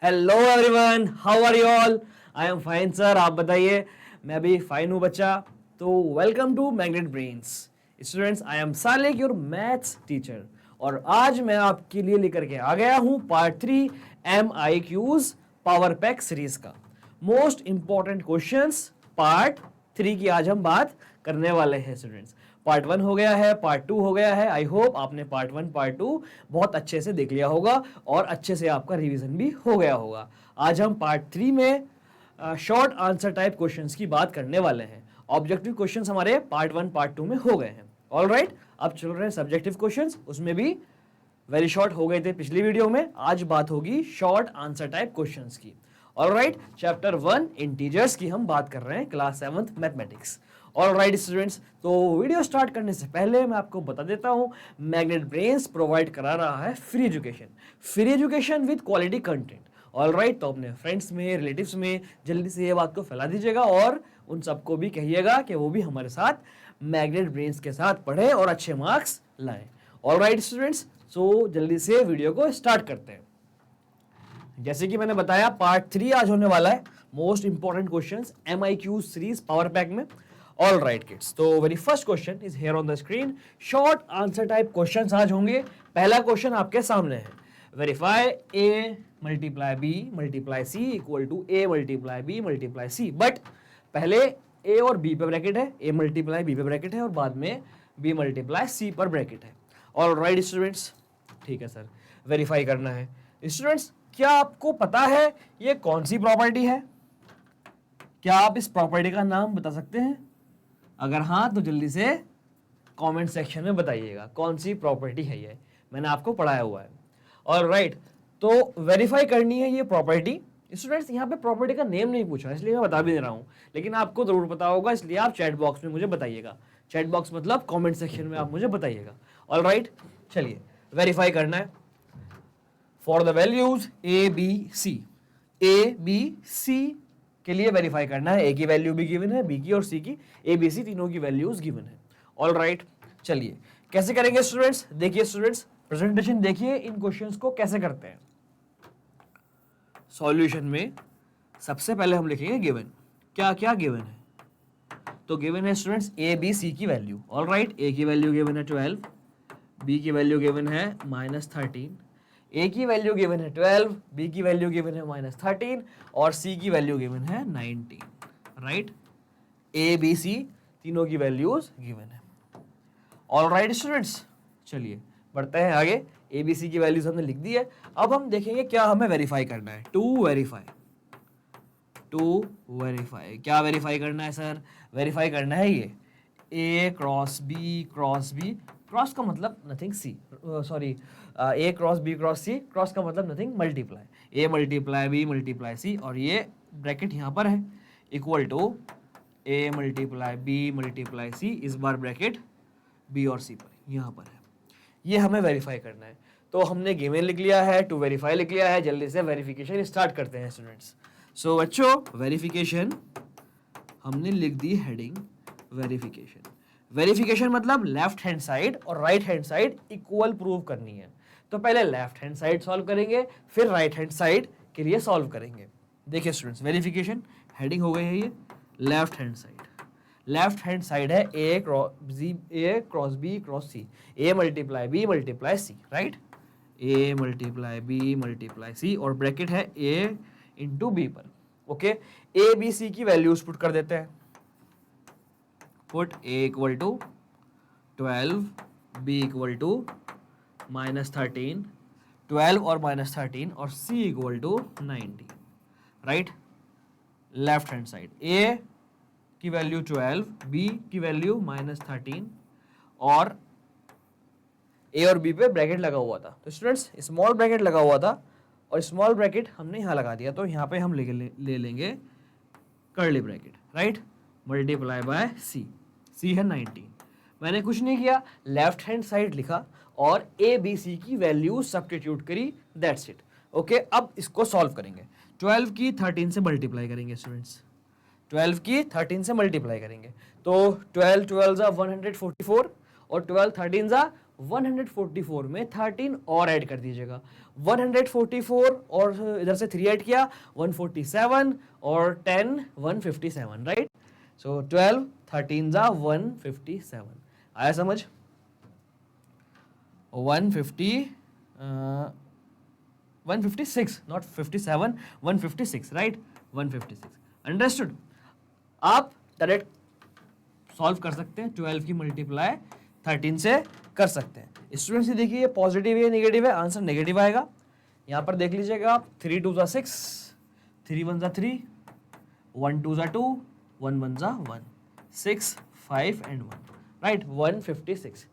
Hello everyone, how are you all? I am fine sir, आप बताइए। मैं भी फाइन हूँ बच्चा। तो welcome to Magnet Brains. Students, I am Salik, your maths teacher, और आज मैं आपके लिए लेकर के आ गया हूँ part 3 MIQs power pack series का मोस्ट इंपॉर्टेंट क्वेश्चंस पार्ट 3 की आज हम बात करने वाले हैं स्टूडेंट्स। पार्ट 1 हो गया है, पार्ट 2 हो गया है। आई होप आपने पार्ट 1 पार्ट 2 बहुत अच्छे से देख लिया होगा और अच्छे से आपका रिवीजन भी हो गया होगा। आज हम पार्ट 3 में शॉर्ट आंसर टाइप क्वेश्चंस की बात करने वाले हैं। ऑब्जेक्टिव क्वेश्चंस हमारे पार्ट 1 पार्ट 2 में हो गए हैं। ऑलराइट, अब चल रहे हैं सब्जेक्टिव क्वेश्चंस, उसमें भी वेरी शॉर्ट हो गए थे पिछली वीडियो में। आज बात होगी शॉर्ट आंसर टाइप क्वेश्चंस की। ऑलराइट, चैप्टर 1 इंटीजर्स की हम बात कर रहे हैं, class 7th mathematics. Alright students, तो वीडियो स्टार्ट करने से पहले मैं आपको बता देता हूं, मैग्नेट ब्रेन्स प्रोवाइड करा रहा है free education with quality content. Alright, तो अपने फ्रेंड्स में, रिलेटिव्स में जल्दी से ये बात को फैला दीजिएगा और उन सबको भी कहिएगा कि वो भी हमारे साथ मैग्नेट ब्रेन्स के साथ पढ़े और अच्छे मार्क्स लाएं। ऑलराइट स्टूडेंट्स, सो जल्दी से वीडियो को स्टार्ट करते हैं। जैसे कि मैंने बताया, पार्ट 3 आज होने वाला है, most important questions MIQ series power pack में। ऑल राइट किड्स, तो very first question is here on the screen. Short answer type questions आज होंगे। पहला क्वेश्चन आपके सामने है, verify A multiply B multiply C equal to A multiply B multiply C। But पहले A और B पे ब्रैकेट है, A मल्टीप्लाई B पे ब्रैकेट है और बाद में B मल्टीप्लाई C पर ब्रैकेट है। ऑल राइट स्टूडेंट्स, ठीक है सर, वेरीफाई करना है। स्टूडेंट्स, क्या आपको पता है ये कौन सी प्रॉपर्टी है? क्या आप इस प्रॉपर्टी का नाम बता सकते हैं? अगर हाँ तो जल्दी से कमेंट सेक्शन में बताइएगा कौन सी प्रॉपर्टी है ये, मैंने आपको पढ़ाया हुआ है। ऑलराइट, तो वेरीफाई करनी है ये प्रॉपर्टी। स्टूडेंट्स, यहाँ पे प्रॉपर्टी का नेम नहीं पूछा, इसलिए मैं बता भी दे रहा हूँ, लेकिन आपको जरूर पता होगा, इसलिए आप चैट बॉक्स में मुझे बताइएगा। चैट बॉक्स मतलब कॉमेंट सेक्शन में आप मुझे बताइएगा। ऑलराइट, चलिए वेरीफाई करना है। For the values A B C के लिए वेरीफाई करना है। ए की वैल्यू भी गिवन है, बी की और सी की, ए बी सी तीनों की वैल्यूज गिवन है। ऑल राइट, चलिए कैसे करेंगे स्टूडेंट्स? देखिए स्टूडेंट्स, प्रेजेंटेशन देखिए, इन क्वेश्चंस को कैसे करते हैं। सॉल्यूशन में सबसे पहले हम लिखेंगे गिवन। क्या क्या गिवन है? तो गिवन है स्टूडेंट्स ए बी सी की वैल्यू। ऑल राइट, ए की वैल्यू गिवन है 12, बी की वैल्यू गिवन है -13, ए की वैल्यू गिवन है 12, बी की वैल्यू गिवन है -13 और सी की वैल्यू गिवन है 19। राइट, ए बी सी तीनों की वैल्यूज गिवन है। ऑल राइट स्टूडेंट्स, चलिए बढ़ते हैं आगे। ए बी सी की वैल्यूज हमने लिख दी है। अब हम देखेंगे क्या हमें वेरीफाई करना है। टू वेरीफाई क्या वेरीफाई करना है सर? वेरीफाई करना है ये ए क्रॉस बी, क्रॉस का मतलब nothing C, sorry, A cross B cross C, cross का मतलब nothing multiply, A multiply B multiply C, और ये ब्रैकेट यहाँ पर है, equal to A multiply B multiply C, इस बार ब्रैकेट बी और सी पर यहाँ पर है। ये हमें वेरीफाई करना है। तो हमने गिवन लिख लिया है, टू वेरीफाई लिख लिया है। जल्दी से वेरिफिकेशन स्टार्ट करते हैं स्टूडेंट्स। सो बच्चों, वेरिफिकेशन हमने लिख दी हेडिंग वेरिफिकेशन। वेरिफिकेशन मतलब लेफ्ट हैंड साइड और right hand side equal prove करनी है। तो पहले लेफ्ट हैंड साइड सॉल्व करेंगे, फिर राइट हैंड साइड के लिए सॉल्व करेंगे। देखिए स्टूडेंट्स, वेरिफिकेशन हेडिंग हो गई है ये left hand side. Left hand side है A cross B cross C, A multiply B multiply C. Right, A multiply B multiply C और ब्रैकेट है ए इंटू बी पर। ओके, ए बी सी की values put कर देते हैं। Put A equal to 12, B equal to -13, 12 और -13, और C equal to 90। Right, left hand side A की वैल्यू 12, बी की वैल्यू -13, और ए और बी पे ब्रैकेट लगा हुआ था। तो स्टूडेंट्स, स्मॉल ब्रैकेट लगा हुआ था और स्मॉल ब्रैकेट हमने यहाँ लगा दिया, तो यहाँ पे हम ले लेंगे curly bracket. Right, multiply by C, C है 19। मैंने कुछ नहीं किया, लेफ्ट हैंड साइड लिखा और ए बी सी की वैल्यू सब्स्टिट्यूट करी, दैट्स इट। ओके, अब इसको सॉल्व करेंगे। 12 की 13 से मल्टीप्लाई करेंगे स्टूडेंट्स, 12 की 13 से मल्टीप्लाई करेंगे। तो 12 12 144 और 12 13 144 में 13 और ऐड कर दीजिएगा। 144 और इधर से 3 ऐड किया 147 और 10 157, राइट। सो 12 13 जा 157। आया समझ? 156 नॉट 57, 156, राइट, 156। अंडरस्टूड? आप डायरेक्ट सॉल्व कर सकते हैं, 12 की मल्टीप्लाई 13 से कर सकते हैं। स्टूडेंट्स ये देखिए पॉजिटिव है नेगेटिव है, आंसर नेगेटिव आएगा। यहाँ पर देख लीजिएगा आप 3 2 जा 6, 3 1 जा 3, 1 2 जा 2, 1 1 जा 1, 6 5 एंड 1, राइट। 156,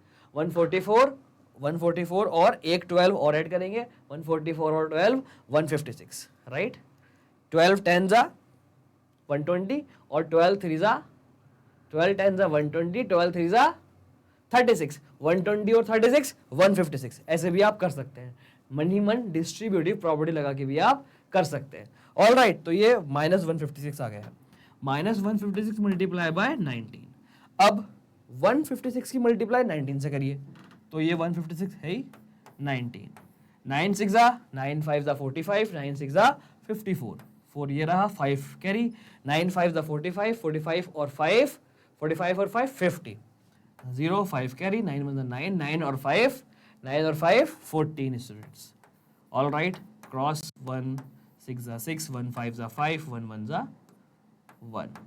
144 और एक 12 और ऐड करेंगे, 144 और 12 156, राइट। 12 10 जा 120 और 12 3 जा 12 10 जा 120, 12 3 जा 36, 120 और 36 156। ऐसे भी आप कर सकते हैं, मन ही मन डिस्ट्रीब्यूटिव प्रॉपर्टी लगा के भी आप कर सकते हैं। ऑल राइट, तो ये -156 आ गया है। -156 मल्टीप्लाई बाय 19। अब 156 की मल्टीप्लाई 19 से करिए, तो ये 156 है ही 19। 9 6 जा 9 5 जा 45, 9 6 जा 54, 4 ये रहा, 5 कैरी, 9 5 जा 45, 45 और 5 45 और 5 50, 0 5 कैरी, 9 1 जा 9, 9 और 5 14 स्टूडेंट्स। ऑल राइट, क्रॉस 1 6 जा 6, 1 5 जा 5, 1 1 जा 1।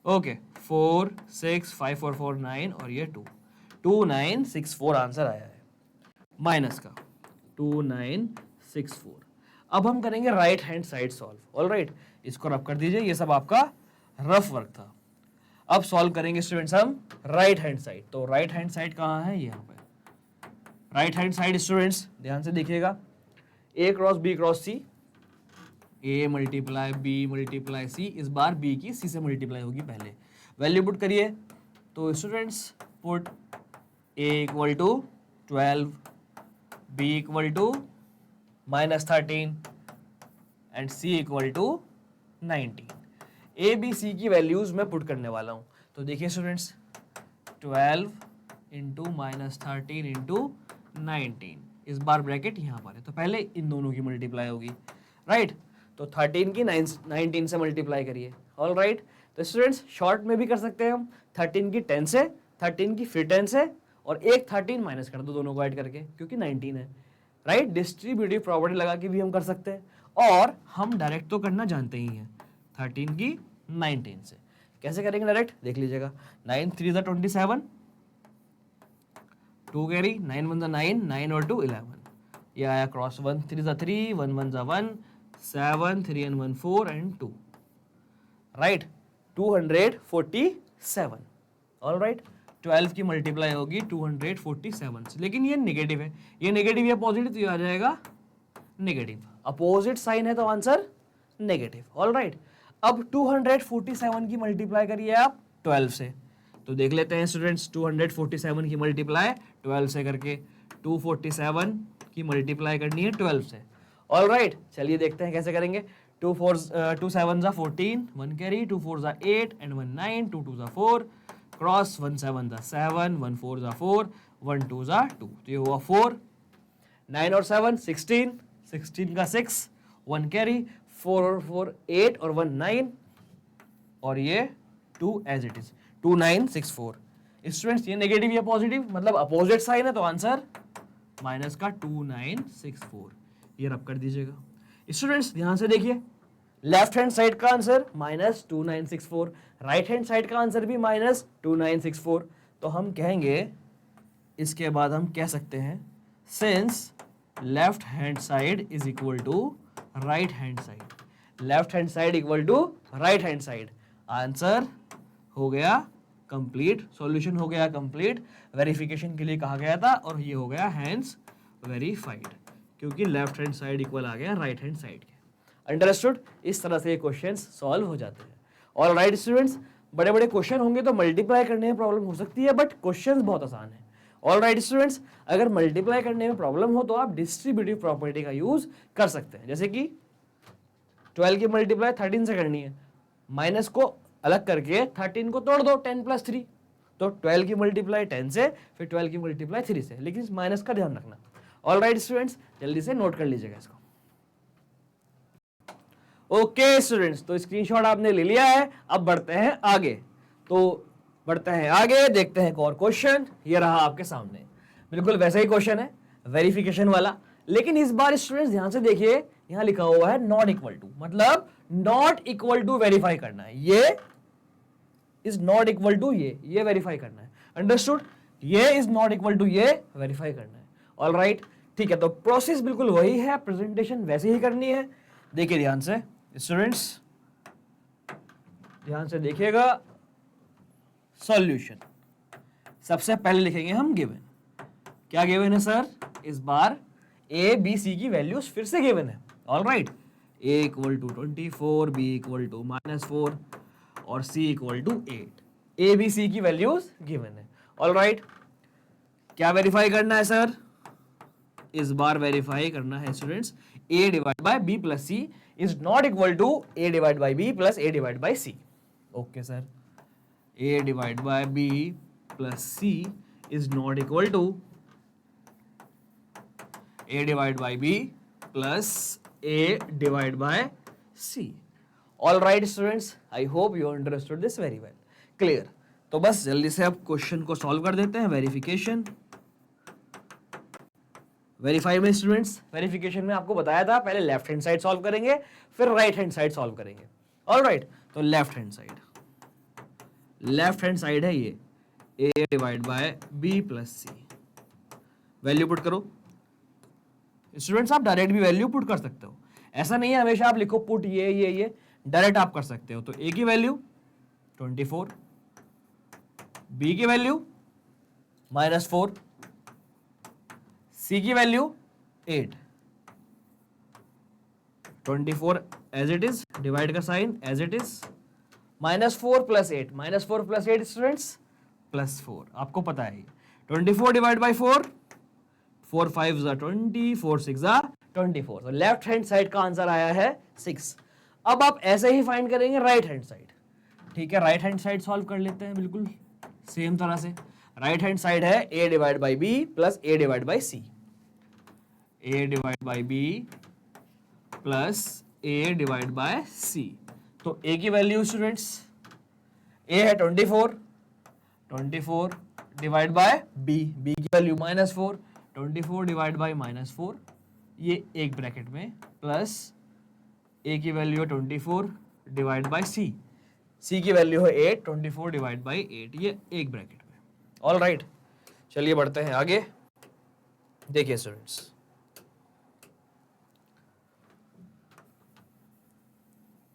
ओके, 4 6 5 और 4 9 और ये 2, 2964 आंसर आया है माइनस का, 2964। अब हम करेंगे right hand side solve. All right, इसको रफ कर दीजिए, ये सब आपका रफ वर्क था। अब सॉल्व करेंगे स्टूडेंट्स हम राइट हैंड साइड। तो राइट हैंड साइड कहाँ है? यहाँ पे राइट हैंड साइड स्टूडेंट्स ध्यान से देखिएगा, a cross b cross c, a multiply b multiply c, इस बार b की c से मल्टीप्लाई होगी पहले। वैल्यू पुट करिए, तो students put a equal to 12, b equal to -13 and c equal to 19। a b c की वैल्यूज मैं पुट करने वाला हूं। तो देखिए स्टूडेंट्स, 12 इंटू -13 इंटू 19, इस बार ब्रैकेट यहाँ पर है, तो पहले इन दोनों की मल्टीप्लाई होगी, राइट। तो 13 की 19 से मल्टीप्लाई करिए। ऑल राइट, तो स्टूडेंट्स शॉर्ट में भी कर सकते हैं हम, 13 की 10 से, 13 की फिर 10 से, और एक 13 माइनस कर दो दोनों को ऐड करके, क्योंकि 19 है, राइट। डिस्ट्रीब्यूटिव प्रॉपर्टी लगा के भी हम कर सकते हैं, और हम डायरेक्ट तो करना जानते ही हैं 13 की 19 से। कैसे करेंगे डायरेक्ट देख लीजिएगा, 9 3 जा 27, 2 कैरी, 9 1 जा 9, 9 और 2 11, ये आया क्रॉस, 1 3 जा 3, 1 1 जा 1, 7 3 and 1 4 and 2, right, 247। All right, 12 की मल्टीप्लाई होगी 247 से, लेकिन ये नेगेटिव है, ये नेगेटिव या पॉजिटिव, तो ये आ जाएगा नेगेटिव, अपोजिट साइन है तो आंसर नेगेटिव। ऑल राइट, अब 247 की मल्टीप्लाई करिए आप 12 से, तो देख लेते हैं स्टूडेंट्स, 247 की मल्टीप्लाई 12 से करके, 247 की मल्टीप्लाई करनी है 12 से। ऑल राइट, चलिए देखते हैं कैसे करेंगे। 2 7 जा 14, 1 कैरी, 2 4 जा 8 एंड 1 9, 2 2 जा 4, क्रॉस 1 7 जा 7, 1 4 जा 4, 1 2 जा 2, तो ये हुआ 4, 9 और 7 16, 16 का 6, 1 कैरी, 4 और 4 8 और 1 9, और ये 2 एज इट इज, 2964। स्टूडेंट्स ये नेगेटिव या पॉजिटिव, मतलब अपोजिट साइन है, तो आंसर माइनस का 2964, ये रब कर दीजिएगा। स्टूडेंट्स ध्यान से देखिए, लेफ्ट हैंड साइड का आंसर -2964, राइट हैंड साइड का आंसर भी -2964, तो हम कहेंगे, इसके बाद हम कह सकते हैं, since left hand side is equal to right hand side, left hand side equal to right hand side, answer हो गया कंप्लीट, सॉल्यूशन हो गया कंप्लीट, वेरिफिकेशन के लिए कहा गया था, और ये हो गया हैंड्स वेरीफाइड, क्योंकि लेफ्ट हैंड साइड इक्वल आ गया राइट हैंड साइड के। अंडरस्टूड? इस तरह से क्वेश्चंस सॉल्व हो जाते हैं। ऑल राइट स्टूडेंट्स, बड़े बड़े क्वेश्चन होंगे तो मल्टीप्लाई करने में प्रॉब्लम हो सकती है, बट क्वेश्चंस बहुत आसान है। ऑल राइट स्टूडेंट्स, अगर मल्टीप्लाई करने में प्रॉब्लम हो तो आप डिस्ट्रीब्यूटिव प्रॉपर्टी का यूज कर सकते हैं, जैसे कि 12 की मल्टीप्लाई 13 से करनी है, माइनस को अलग करके 13 को तोड़ दो, 10 + 3, तो 12 की मल्टीप्लाई 10 से, फिर 12 की मल्टीप्लाई 3 से, लेकिन इस माइनस का ध्यान रखना। ऑल राइट स्टूडेंट्स, जल्दी से नोट कर लीजिएगा इसको। ओके स्टूडेंट्स, तो स्क्रीनशॉट आपने ले लिया है, अब बढ़ते हैं आगे। तो बढ़ते हैं आगे, देखते हैं एक और क्वेश्चन। ये रहा आपके सामने, बिल्कुल वैसा ही क्वेश्चन है, वेरिफिकेशन वाला, लेकिन इस बार स्टूडेंट्स ध्यान से देखिए, यहां लिखा हुआ है नॉट इक्वल टू, मतलब नॉट इक्वल टू वेरीफाई करना है। ये इज नॉट इक्वल टू ये वेरीफाई करना है। अंडरस्टूड? ये इज नॉट इक्वल टू ये वेरीफाई करना है। ऑल राइट, ठीक है, तो प्रोसेस बिल्कुल वही है, प्रेजेंटेशन वैसे ही करनी है। देखिए ध्यान से स्टूडेंट्स, ध्यान से देखिएगा। सॉल्यूशन, सबसे पहले लिखेंगे हम गिवन। क्या गिवन है सर? इस बार ए बी सी की वैल्यूज फिर से गिवन है। All right, A equal to 24, B equal to -4 और C equal to 8। A B C की वैल्यूज गिवन है। ऑल राइट, क्या वेरीफाई करना है सर? इस बार वेरीफाई करना है students, a divide by b plus C is not equal to a divide by b plus a divide by c। Okay sir, a divide by b plus c is not equal to a divide by b plus a divide by c। All right students, I hope you understood this very well. Clear? तो बस जल्दी से अब question को solve कर देते हैं। Verification, verify में स्टूडेंट्स, वेरिफिकेशन में आपको बताया था पहले लेफ्ट हैंड साइड सॉल्व करेंगे, फिर राइट हैंड साइड सॉल्व करेंगे। ऑल राइट, तो लेफ्ट हैंड साइड है ये a divide by b plus C. Value put करो स्टूडेंट्स, आप डायरेक्ट भी वैल्यू पुट कर सकते हो, ऐसा नहीं है हमेशा आप लिखो पुट ये, डायरेक्ट आप कर सकते हो। तो a की वैल्यू 24, b की वैल्यू -4, c की value 8, 24 as it is, divide का sign as it is, -4 plus 8, -4 plus 8 students +4, आपको पता है। 24 डिवाइड बाई 4, 4 5 20, 4 6 24। तो लेफ्ट हैंड साइड का आंसर आया है 6। अब आप ऐसे ही फाइंड करेंगे राइट हैंड साइड। ठीक है, राइट हैंड साइड सॉल्व कर लेते हैं बिल्कुल सेम तरह से। राइट हैंड साइड है a divide by b plus a divide by c, a divide by b plus a divide by c। तो a की वैल्यू स्टूडेंट्स, a है 24, 24 डिवाइड बाय b, b की वैल्यू -4, 24 डिवाइड बाय -4, ये एक bracket में, plus a की value है 24 divide by c, c की वैल्यू है 8, 24 डिवाइड बाय 8, ये एक ब्रैकेट में। ऑल राइट, चलिए बढ़ते हैं आगे। देखिए स्टूडेंट्स,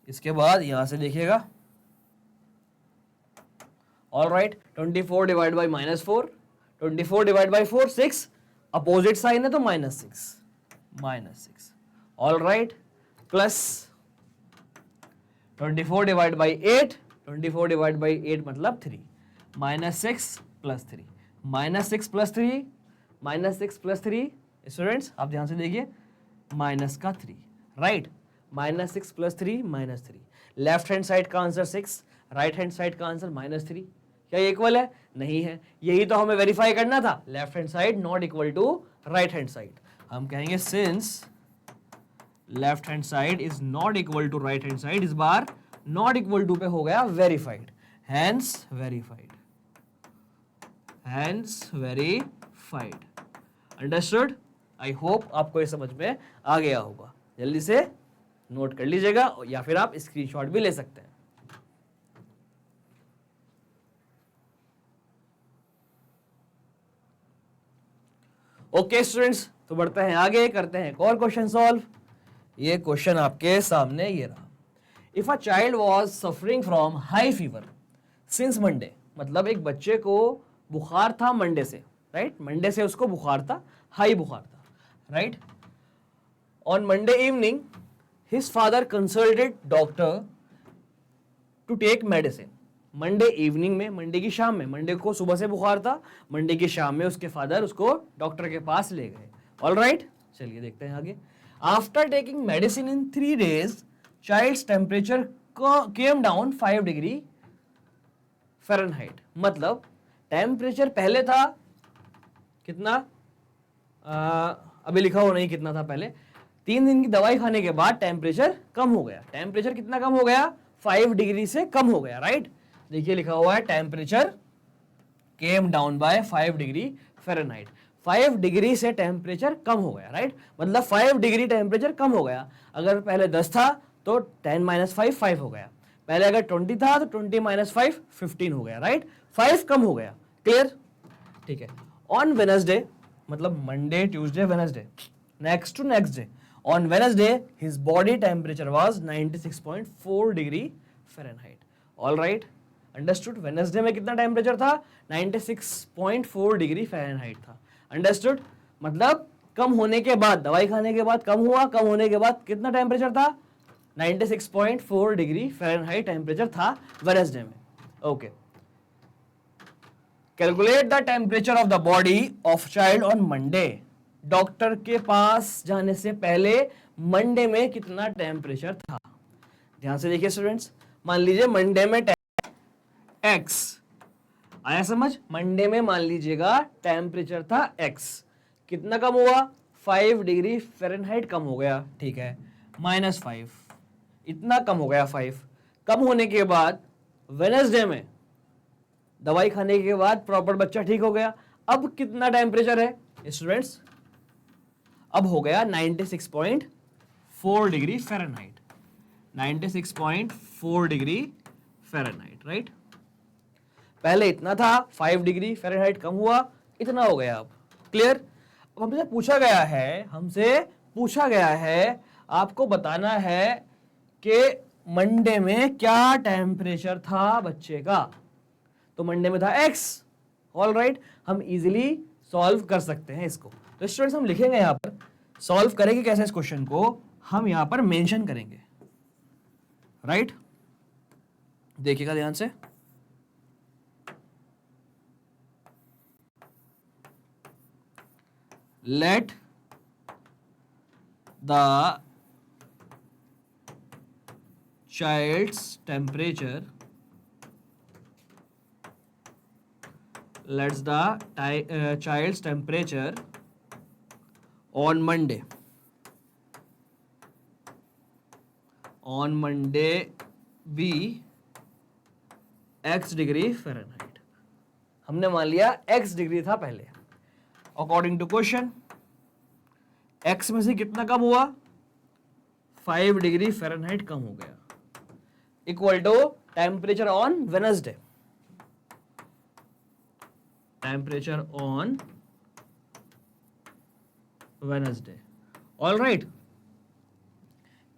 इसके बाद यहां से देखिएगा। All right, 24 divide by -4, 24 divide by 4 6, opposite sign है तो -6। All right, plus 24 divide by 8, 24 divide by 8 मतलब 3, -6 प्लस 3, -6 प्लस 3, -6 प्लस 3 स्टूडेंट्स आप ध्यान से देखिए, माइनस का 3, right, -6 plus 3 -3। Left hand side का आंसर 6, राइट हैंड साइड का आंसर -3। क्या ये इक्वल है? नहीं है, यही तो हमें वेरीफाई करना था। Left hand side not equal to right hand side, हम कहेंगे since left hand side is not equal to right hand side, इस बार नॉट इक्वल टू पे हो गया verified, hence verified, hence verified. Understood? I hope आपको ये समझ में आ गया होगा। जल्दी से नोट कर लीजिएगा या फिर आप स्क्रीनशॉट भी ले सकते हैं। ओके स्टूडेंट्स, तो बढ़ते हैं आगे, करते हैं एक और क्वेश्चन सॉल्व। ये क्वेश्चन आपके सामने ये रहा। If a child was suffering from high fever since Monday, मतलब एक बच्चे को बुखार था मंडे से, राइट, मंडे से उसको बुखार था, हाई बुखार था, right. On Monday evening his father consulted doctor to take medicine. Monday evening में, मंडे की शाम में, मंडे को सुबह से बुखार था, मंडे की शाम में उसके फादर उसको डॉक्टर के पास ले गए। ऑल राइट, चलिए देखते हैं आगे। After taking medicine in 3 days child's temperature came down 5 degree Fahrenheit. मतलब टेम्परेचर पहले था कितना, अभी लिखा हो नहीं कितना था पहले, 3 दिन की दवाई खाने के बाद टेम्परेचर कम हो गया। टेम्परेचर कितना कम हो गया, 5 डिग्री से कम हो गया, राइट। देखिए लिखा हुआ है temperature came down by 5 degree Fahrenheit. 5 degree से टेम्परेचर कम हो गया, राइट। मतलब 5 डिग्री टेम्परेचर कम हो गया। अगर पहले 10 था तो 10 - 5 5 हो गया। पहले अगर 20 था तो 20 - 5 15 हो गया, राइट। 5 कम हो गया, क्लियर, ठीक है। ऑन वेडनेसडे, मतलब Monday Tuesday Wednesday, next to next day, on Wednesday his body temperature was 96.4 degree Fahrenheit. All right, understood. Wednesday में कितना टेम्परेचर था, 96.4 डिग्री फ़ारेनहाइट था। अंडरस्टूड, मतलब कम होने के बाद, दवाई खाने के बाद कम हुआ, कम होने के बाद कितना टेम्परेचर था, 96.4 डिग्री फ़ारेनहाइट टेम्परेचर था वेडनेसडे में। Okay, calculate the temperature of the body of child on Monday. Doctor के पास जाने से पहले मंडे में कितना टेम्परेचर था। ध्यान से देखिए स्टूडेंट्स, मान लीजिए मंडे में एक्स आया समझ। मंडे में मान लीजिएगा टेम्परेचर था एक्स, कितना कम हुआ, 5 डिग्री फ़ारेनहाइट कम हो गया, ठीक है, -5, इतना कम हो गया 5। कम होने के बाद वेडनेसडे में दवाई खाने के बाद प्रॉपर बच्चा ठीक हो गया। अब कितना टेम्परेचर है स्टूडेंट्स, अब हो गया 96.4 degree Fahrenheit, 96.4 degree Fahrenheit, right. पहले इतना था, 5 डिग्री फ़ारेनहाइट कम हुआ, इतना हो गया अब, क्लियर। अब हमसे पूछा गया है आपको बताना है कि मंडे में क्या टेम्परेचर था बच्चे का। तो मंडे में था x, ऑल राइट, हम इजीली सॉल्व कर सकते हैं इसको। तो स्टूडेंट्स हम लिखेंगे यहाँ पर, सॉल्व करेंगे कैसे इस क्वेश्चन को, हम यहाँ पर मेंशन करेंगे, राइट। देखिएगा ध्यान से, let the child's temperature, let's the child's temperature on Monday be x degree Fahrenheit. हमने मान लिया x डिग्री था पहले। अकॉर्डिंग टू क्वेश्चन x में से कितना कम हुआ, 5 डिग्री फ़ारेनहाइट कम हो गया, equal to temperature on Wednesday, temperature on Wednesday, all right,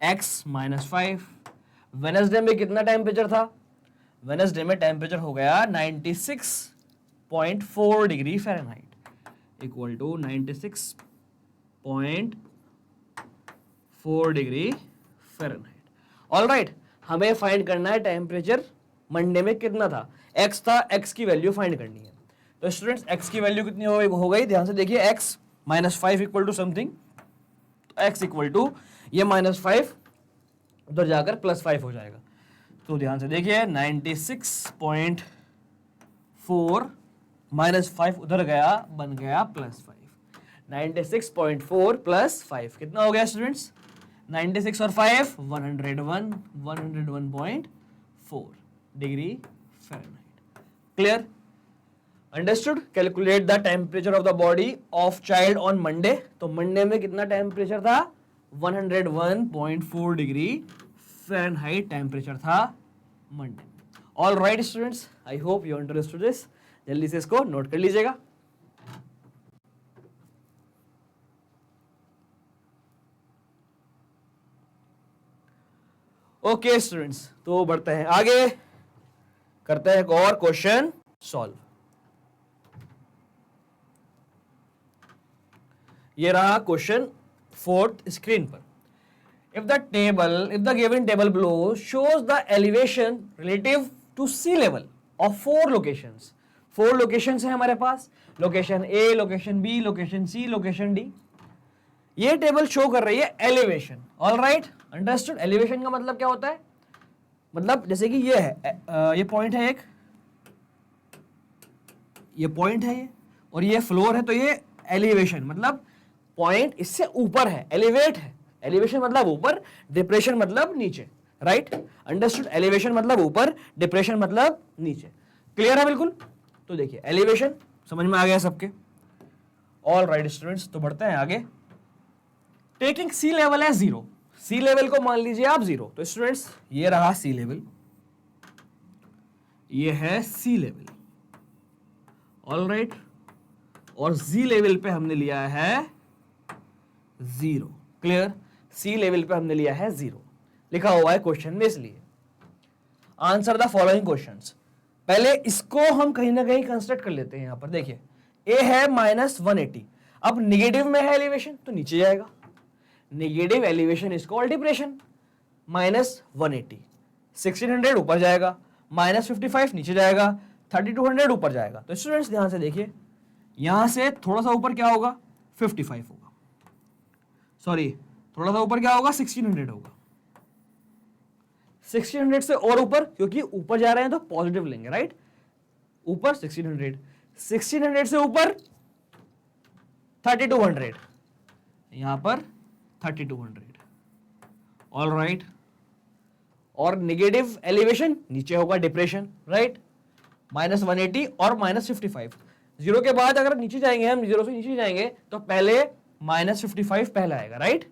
x -5। Wednesday में कितना टेम्परेचर था, वेडनेसडे में टेम्परेचर हो गया 96.4 degree Fahrenheit, equal to 96.4 degree Fahrenheit, all right. हमें फाइंड करना है टेम्परेचर मंडे में कितना था, x था, x की वैल्यू फाइंड करनी है। तो स्टूडेंट्स x की वैल्यू कितनी हो गई, ध्यान से देखिए, x -5 इक्वल टू समथिंग, तो x इक्वल टू ये -5 उधर जाकर +5 हो जाएगा। तो ध्यान से देखिए 96.4 -5 उधर गया, बन गया +5, 96.4 + 5 कितना हो गया स्टूडेंट्स, 96 और 5 101.4 degree Fahrenheit, clear, understood. Calculate the temperature of the body of child on Monday. तो मंडे में कितना टेम्परेचर था, 101.4 डिग्री फ़ारेनहाइट टेम्परेचर था Monday. All right students, I hope you understood this. जल्दी से इसको नोट कर लीजिएगा। ओके स्टूडेंट्स, तो बढ़ते हैं आगे, करते हैं एक और क्वेश्चन सॉल्व। ये रहा क्वेश्चन 4th स्क्रीन पर। If the given table below shows the elevation relative to sea level of 4 locations, 4 locations है हमारे पास, location A, location B, location C, location D। ये टेबल शो कर रही है elevation, all right, understood. Elevation का मतलब क्या होता है, मतलब जैसे कि ये है, ये पॉइंट है एक, ये पॉइंट है ये, और ये फ्लोर है, तो ये एलिवेशन मतलब पॉइंट इससे ऊपर है, एलिवेट है। एलिवेशन मतलब ऊपर, डिप्रेशन मतलब नीचे, राइट? अंडरस्टूड? एलिवेशन मतलब ऊपर, डिप्रेशन मतलब नीचे। क्लियर है बिल्कुल? तो देखिए एलिवेशन समझ में आ गया सबके? ऑल राइट स्टूडेंट्स, तो बढ़ते हैं आगे। टेकिंग सी लेवल है 0, सी लेवल को मान लीजिए आप 0। तो स्टूडेंट्स ये रहा सी लेवल, ये है सी लेवल, ऑल राइट। और जी लेवल पे हमने लिया है 0। क्लियर? सी लेवल पे हमने लिया है 0, लिखा हुआ है क्वेश्चन में इसलिए। Answer the following questions. पहले इसको हम कहीं ना कहीं कंस्ट्रक्ट कर लेते हैं। यहां पर देखिए ए है -180, अब निगेटिव में है एलिवेशन तो नीचे जाएगा, negative elevation is called depression. -180, 1600 ऊपर जाएगा, -55 नीचे जाएगा, 3200 ऊपर जाएगा। तो स्टूडेंट्स ध्यान से देखिए, यहां से थोड़ा सा ऊपर क्या होगा, 55 होगा, सॉरी थोड़ा सा ऊपर क्या होगा, 1600 होगा। 1600 से और ऊपर, क्योंकि ऊपर जा रहे हैं तो पॉजिटिव लेंगे, राइट? ऊपर 1600, 1600 से ऊपर 3200, यहां पर 3200, ऑल राइट। और नेगेटिव एलिवेशन नीचे होगा, डिप्रेशन, राइट? -180 और -55। 0 के बाद अगर नीचे जाएंगे, हम 0 से नीचे जाएंगे तो पहले -55 पहले आएगा, राइट?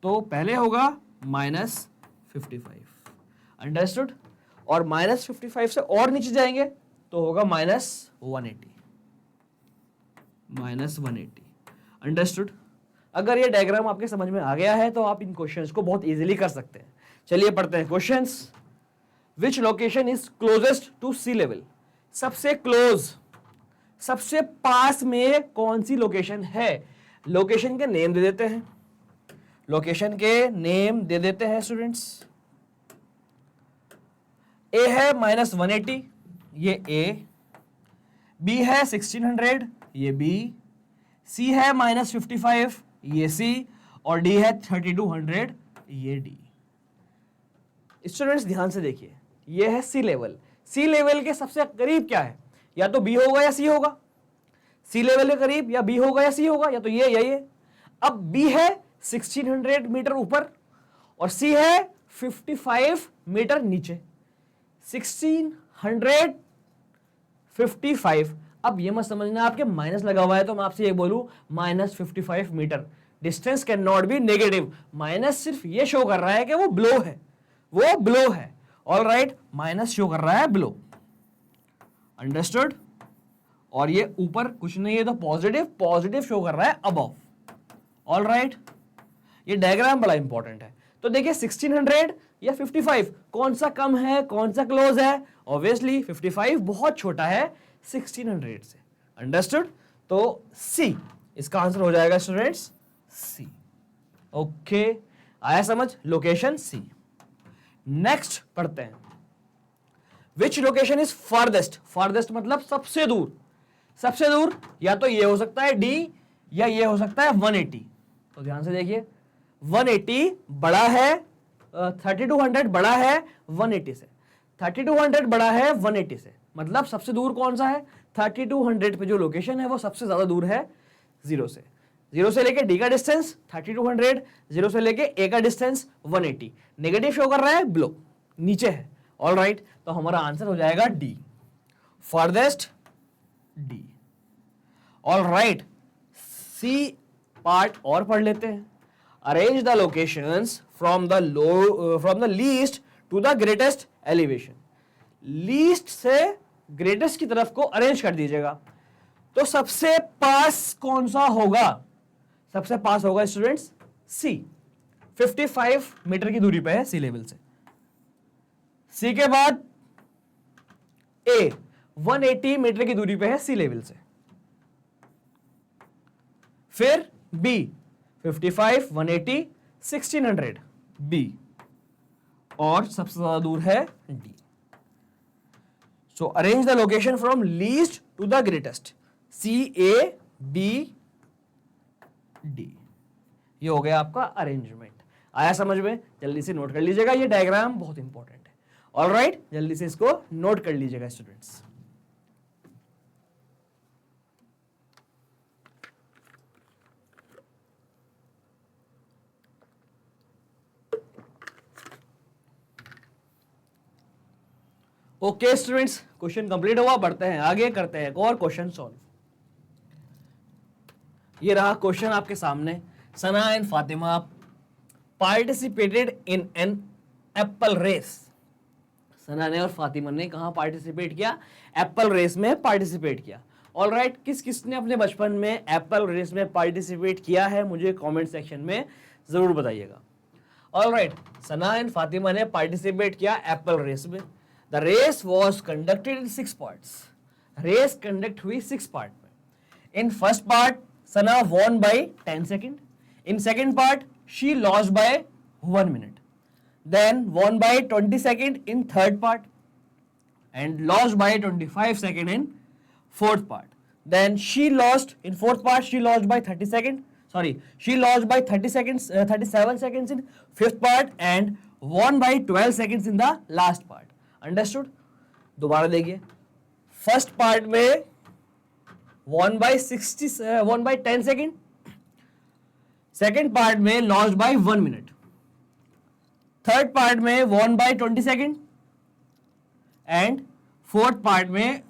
तो पहले होगा -55, अंडरस्टूड? और -55 से और नीचे जाएंगे तो होगा -180, अंडरस्टूड? अगर ये डायग्राम आपके समझ में आ गया है तो आप इन क्वेश्चंस को बहुत इजीली कर सकते हैं। चलिए पढ़ते हैं questions. Which location is closest to sea level? सबसे क्लोज, सबसे पास में कौन सी लोकेशन है? लोकेशन के नेम दे देते हैं, लोकेशन के नेम दे देते हैं स्टूडेंट्स। ए है -180, ये ए, बी है 1600, ये बी, सी है -55, ये सी, और डी है 3200, ये डी। स्टूडेंट्स ध्यान से देखिए, ये है सी लेवल। सी लेवल के सबसे करीब क्या है? या तो बी होगा या सी होगा। सी लेवल के करीब या बी होगा या सी होगा, या तो ये या ये। अब बी है 1600 मीटर ऊपर और सी है 55 मीटर नीचे। 1655, अब ये मत समझना आपके माइनस लगा हुआ है तो मैं आपसे ये बोलूं -55 meter. Distance can not be negative. Minus सिर्फ ये शो कर रहा है कि वो ब्लो है, वो ब्लो है, ऑल राइट? माइनस शो कर रहा है ब्लो, अंडरस्टूड? और ये ऊपर कुछ नहीं है तो पॉजिटिव, पॉजिटिव शो कर रहा है अबव, ऑल राइट? ये डायग्राम बड़ा इंपॉर्टेंट है। तो देखिए 1600 या 55 कौन सा कम है, कौन सा क्लोज है? ऑब्वियसली 55 बहुत छोटा है 1600 से, अंडरस्टूड? तो सी इसका आंसर हो जाएगा स्टूडेंट्स, सी। ओके, आया समझ? लोकेशन सी। नेक्स्ट पढ़ते हैं। विच लोकेशन इज फारदेस्ट? फारदेस्ट मतलब सबसे दूर। सबसे दूर या तो ये हो सकता है डी, या ये हो सकता है 180। तो ध्यान से देखिए, 180 बड़ा है, 3200 बड़ा है 180 से, 3200 बड़ा है 180 से, मतलब सबसे दूर कौन सा है? 3200 पे जो लोकेशन है वो सबसे ज्यादा दूर है 0 से। 0 से लेके डी का डिस्टेंस 3200, 0 से लेके ए का डिस्टेंस 180। नेगेटिव शो कर रहा है, ब्लो नीचे है, ऑल राइट? तो हमारा आंसर हो जाएगा D, farthest D, all right? C part और पढ़ लेते हैं। Arrange the locations from the least to the greatest elevation. Least से ग्रेटेस्ट की तरफ को अरेंज कर दीजिएगा। तो सबसे पास कौन सा होगा? सबसे पास होगा स्टूडेंट्स सी, 55 मीटर की दूरी पे है सी लेवल से। सी के बाद ए 180 मीटर की दूरी पे है सी लेवल से। फिर बी 55, 180, 1600 बी, और सबसे ज्यादा दूर है D. So arrange the location from least to the greatest, C, A, B, D. ये हो गया आपका अरेंजमेंट। आया समझ में? जल्दी से नोट कर लीजिएगा, ये डायग्राम बहुत इंपॉर्टेंट है, ऑल राइट? जल्दी से इसको नोट कर लीजिएगा students. Okay students, question complete हुआ, बढ़ते हैं आगे, करते हैं एक और क्वेश्चन सॉल्व। ये रहा क्वेश्चन आपके सामने। Sana and Fatima participated in an apple race. Sana ने और फातिमा ने कहाँ पार्टिसिपेट किया? एप्पल रेस में पार्टिसिपेट किया। ऑल राइट, किस किसने अपने बचपन में एप्पल रेस में पार्टिसिपेट किया है मुझे कमेंट सेक्शन में जरूर बताइएगा। All right, Sana and Fatima ने पार्टिसिपेट किया एप्पल रेस में। The race was conducted in 6 parts. Race conduct हुई 6 पार्ट में। In first part Sana won by 10 second. In second part she lost by 1 minute. Then won by 20 second in third part and lost by 25 second in fourth part. Then she lost in fourth part. She lost by 30 second. Sorry, she lost by 30 seconds, 37 seconds in fifth part and won by 12 seconds in the last part. Understood? दोबारा देखिए, first part में won by 10 second, second part में lost by 1 minute, third part में won by 20 second and fourth part में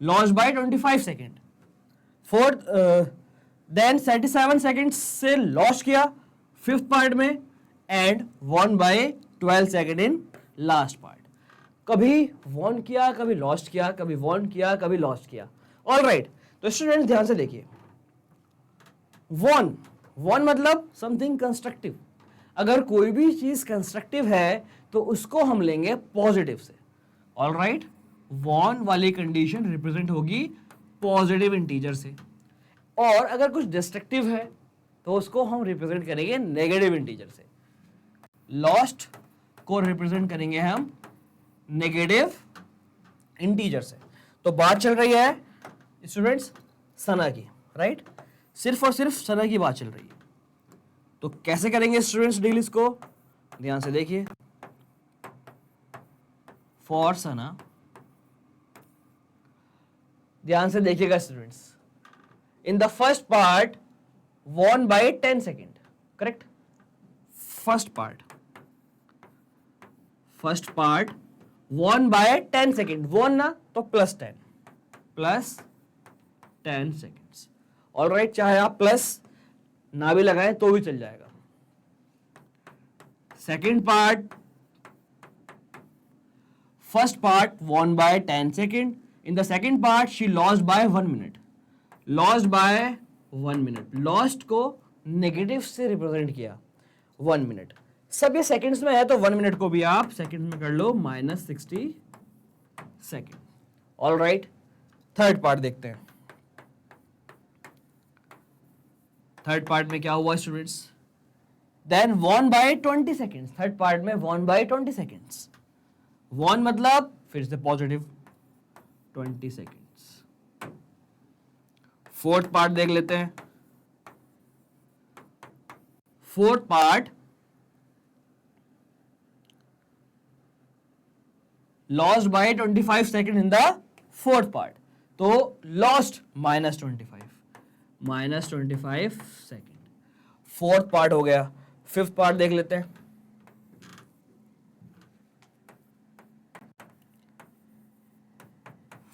lost by 25 second. Fourth then 37 second से lost किया fifth part में and won by 12 second in last part. कभी won किया, कभी lost किया, कभी वॉन किया, कभी लॉस्ट किया। ऑल राइट, तो स्टूडेंट ध्यान से देखिए, वॉन, वॉन मतलब समथिंग कंस्ट्रक्टिव। अगर कोई भी चीज कंस्ट्रक्टिव है तो उसको हम लेंगे पॉजिटिव से। ऑल राइट, वॉन वाली कंडीशन रिप्रेजेंट होगी पॉजिटिव इंटीजर से, और अगर कुछ डिस्ट्रक्टिव है तो उसको हम रिप्रेजेंट करेंगे नेगेटिव इंटीजर से। लॉस्ट को रिप्रेजेंट करेंगे हम नेगेटिव इंटीजर से। तो बात चल रही है स्टूडेंट्स सना की, राइट? सिर्फ और सिर्फ सना की बात चल रही है। तो कैसे करेंगे स्टूडेंट्स डील इसको? ध्यान से देखिए, फॉर सना, ध्यान से देखिएगा students, in the first part won by 10 second, correct? First part won by 10 second, won ना तो +10 सेकेंड्स। ऑल राइट, चाहे आप प्लस ना भी लगाएं तो भी चल जाएगा। Second part, first part won by 10 second, in the second part she lost by 1 minute, lost by 1 minute. Lost को नेगेटिव से रिप्रेजेंट किया 1 मिनट। सब ये सेकेंड्स में है तो 1 मिनट को भी आप सेकेंड में कर लो -60 second. All right, third part देखते हैं। थर्ड पार्ट में क्या हुआ students? Then won by 20 seconds. Third part में वॉन बाय 20 सेकेंड्स। वॉन मतलब फिर से पॉजिटिव 20 सेकेंड्स। फोर्थ पार्ट देख लेते हैं। Fourth part lost by 25 second in the fourth part, तो लॉस्ट -25 सेकेंड। फोर्थ पार्ट हो गया। फिफ्थ पार्ट देख लेते हैं।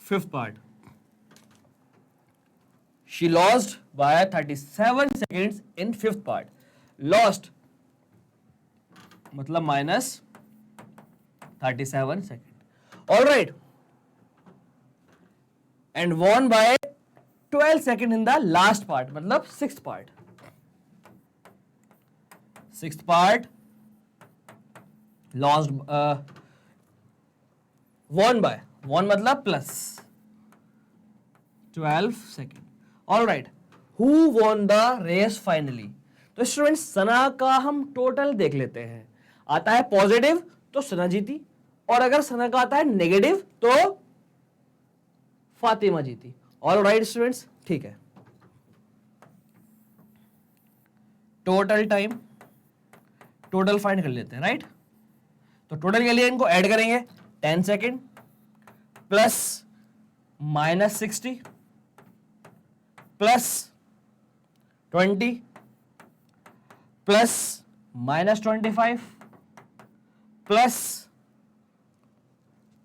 Fifth part, she lost by 37 seconds in fifth part. Lost मतलब -37 second. All right, and won by 12 second in the last part, मतलब sixth part. Sixth part lost, won मतलब +12 second. All right, who won the race finally? तो students सना का हम total देख लेते हैं। आता है पॉजिटिव तो सना जीती, और अगर सना का आता है नेगेटिव तो फातिमा जीती। ऑल राइट स्टूडेंट्स, ठीक है। टोटल टाइम, टोटल फाइंड कर लेते हैं, राइट? तो टोटल के लिए इनको ऐड करेंगे, 10 second plus -60 plus 20 plus -25 plus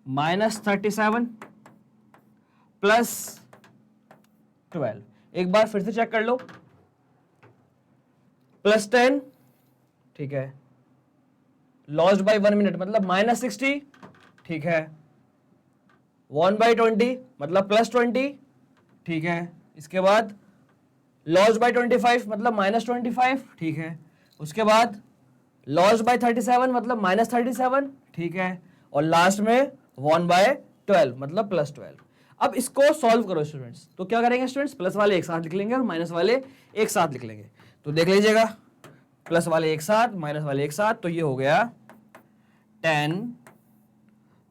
-37 +12। एक बार फिर से चेक कर लो, +10, ठीक है, लॉस्ट बाय 1 मिनट मतलब -60, ठीक है, 1/20 मतलब +20, ठीक है, इसके बाद लॉस्ट बाय 25 मतलब -25, ठीक है, उसके बाद लॉस्ट बाय 37 मतलब -37, ठीक है, और लास्ट में 1/12 मतलब +12। अब इसको सॉल्व करो स्टूडेंट्स। तो क्या करेंगे स्टूडेंट्स, प्लस वाले एक साथ लिख लेंगे और माइनस वाले एक साथ लिख लेंगे। तो देख लीजिएगा, प्लस वाले एक साथ, माइनस वाले एक साथ, तो ये हो गया 10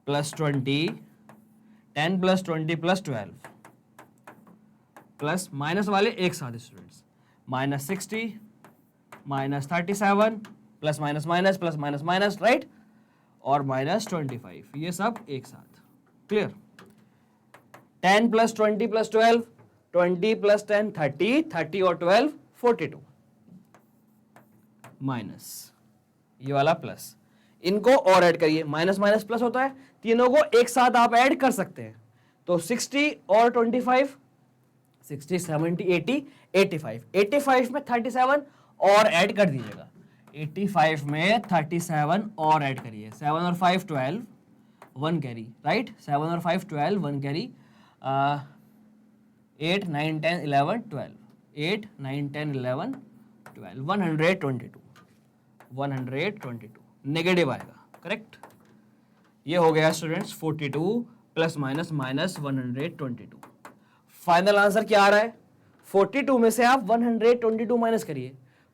+ 20, 10 + 20 + 12 प्लस माइनस वाले एक साथ students, -60 -37 plus minus minus plus minus minus, right, और -25, ये सब एक साथ। क्लियर? 10 + 20 + 12, 20 + 10 30, 30 और 12 42, माइनस ये वाला प्लस, इनको और ऐड करिए, माइनस माइनस प्लस होता है, तीनों को एक साथ आप ऐड कर सकते हैं। तो 60 और 25, 60 70 80 85, 85 में 37 और ऐड कर दीजिएगा, 85 में 37 और ऐड करिए, 7 और 5 12, 1 कैरी, राइट, 7 और 5 12, 1 कैरी, 8 9 10 11 12, 8 9 10 11 12, 122, 122 नेगेटिव आएगा, करेक्ट। ये हो गया students 42 plus minus minus 122। Final answer क्या आ रहा है? 42 में से आप 122 माइनस करिए,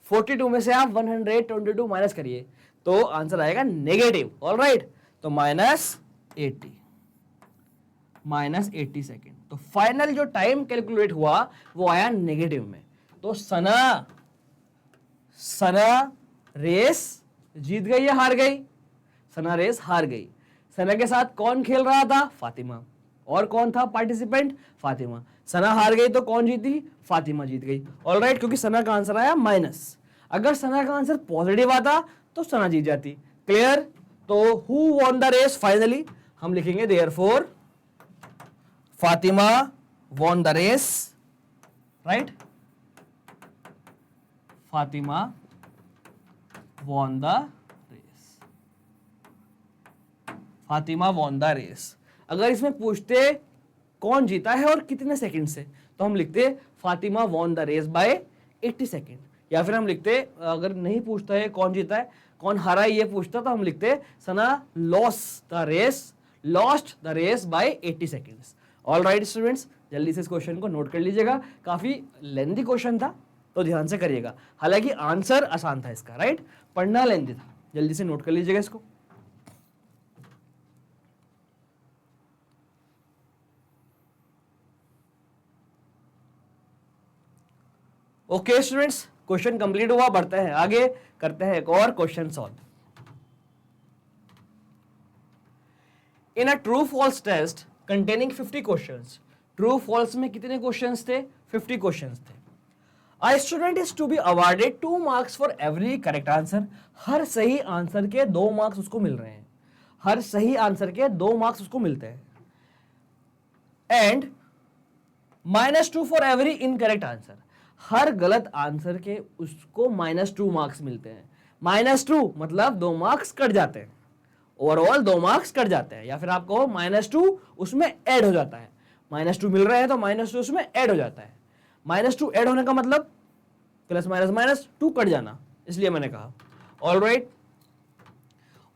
42 में से आप 122 माइनस करिए, तो आंसर आएगा नेगेटिव। ऑलराइट, तो -80, -80 सेकेंड। तो फाइनल जो टाइम कैलकुलेट हुआ वो आया नेगेटिव में। तो सना रेस जीत गई या हार गई? सना रेस हार गई। सना के साथ कौन खेल रहा था? फातिमा। और कौन था पार्टिसिपेंट? फातिमा। सना हार गई तो कौन जीती? फातिमा जीत गई। ऑलराइट, क्योंकि सना का आंसर आया माइनस। अगर सना का आंसर पॉजिटिव आता तो सना जीत जाती। क्लियर? तो who won the race? Finally हम लिखेंगे therefore Fatima won the race, right, Fatima won the race, Fatima won the race. अगर इसमें पूछते कौन जीता है और कितने सेकंड से, तो हम लिखते Fatima won the race by 80 second. या फिर हम लिखते, अगर नहीं पूछता है कौन जीता है कौन हारा है ये पूछता, तो हम लिखते Sana lost the race by 80 seconds. All right students, जल्दी से इस क्वेश्चन को नोट कर लीजिएगा, काफी लेंथी क्वेश्चन था तो ध्यान से करिएगा। हालांकि आंसर आसान था इसका, राइट, पढ़ना लेंथी था। जल्दी से नोट कर लीजिएगा इसको। ओके स्टूडेंट्स, क्वेश्चन कंप्लीट हुआ, बढ़ते हैं आगे, करते हैं एक और question solve. In a true false test containing 50 questions, true false में कितने क्वेश्चंस थे? 50 क्वेश्चंस थे। A student is to be awarded 2 marks for every correct answer. हर सही आंसर के 2 मार्क्स उसको मिल रहे हैं, हर सही आंसर के 2 मार्क्स उसको मिलते हैं। And -2 for every incorrect answer, हर गलत आंसर के उसको -2 मार्क्स मिलते हैं। -2 मतलब 2 मार्क्स कट जाते हैं, ओवरऑल 2 मार्क्स कट जाते हैं, या फिर आपको -2 उसमें ऐड हो जाता है। -2 मिल रहे हैं तो -2 उसमें ऐड हो जाता है। -2 ऐड होने का मतलब प्लस माइनस माइनस 2 कट जाना, इसलिए मैंने कहा। ऑलराइट,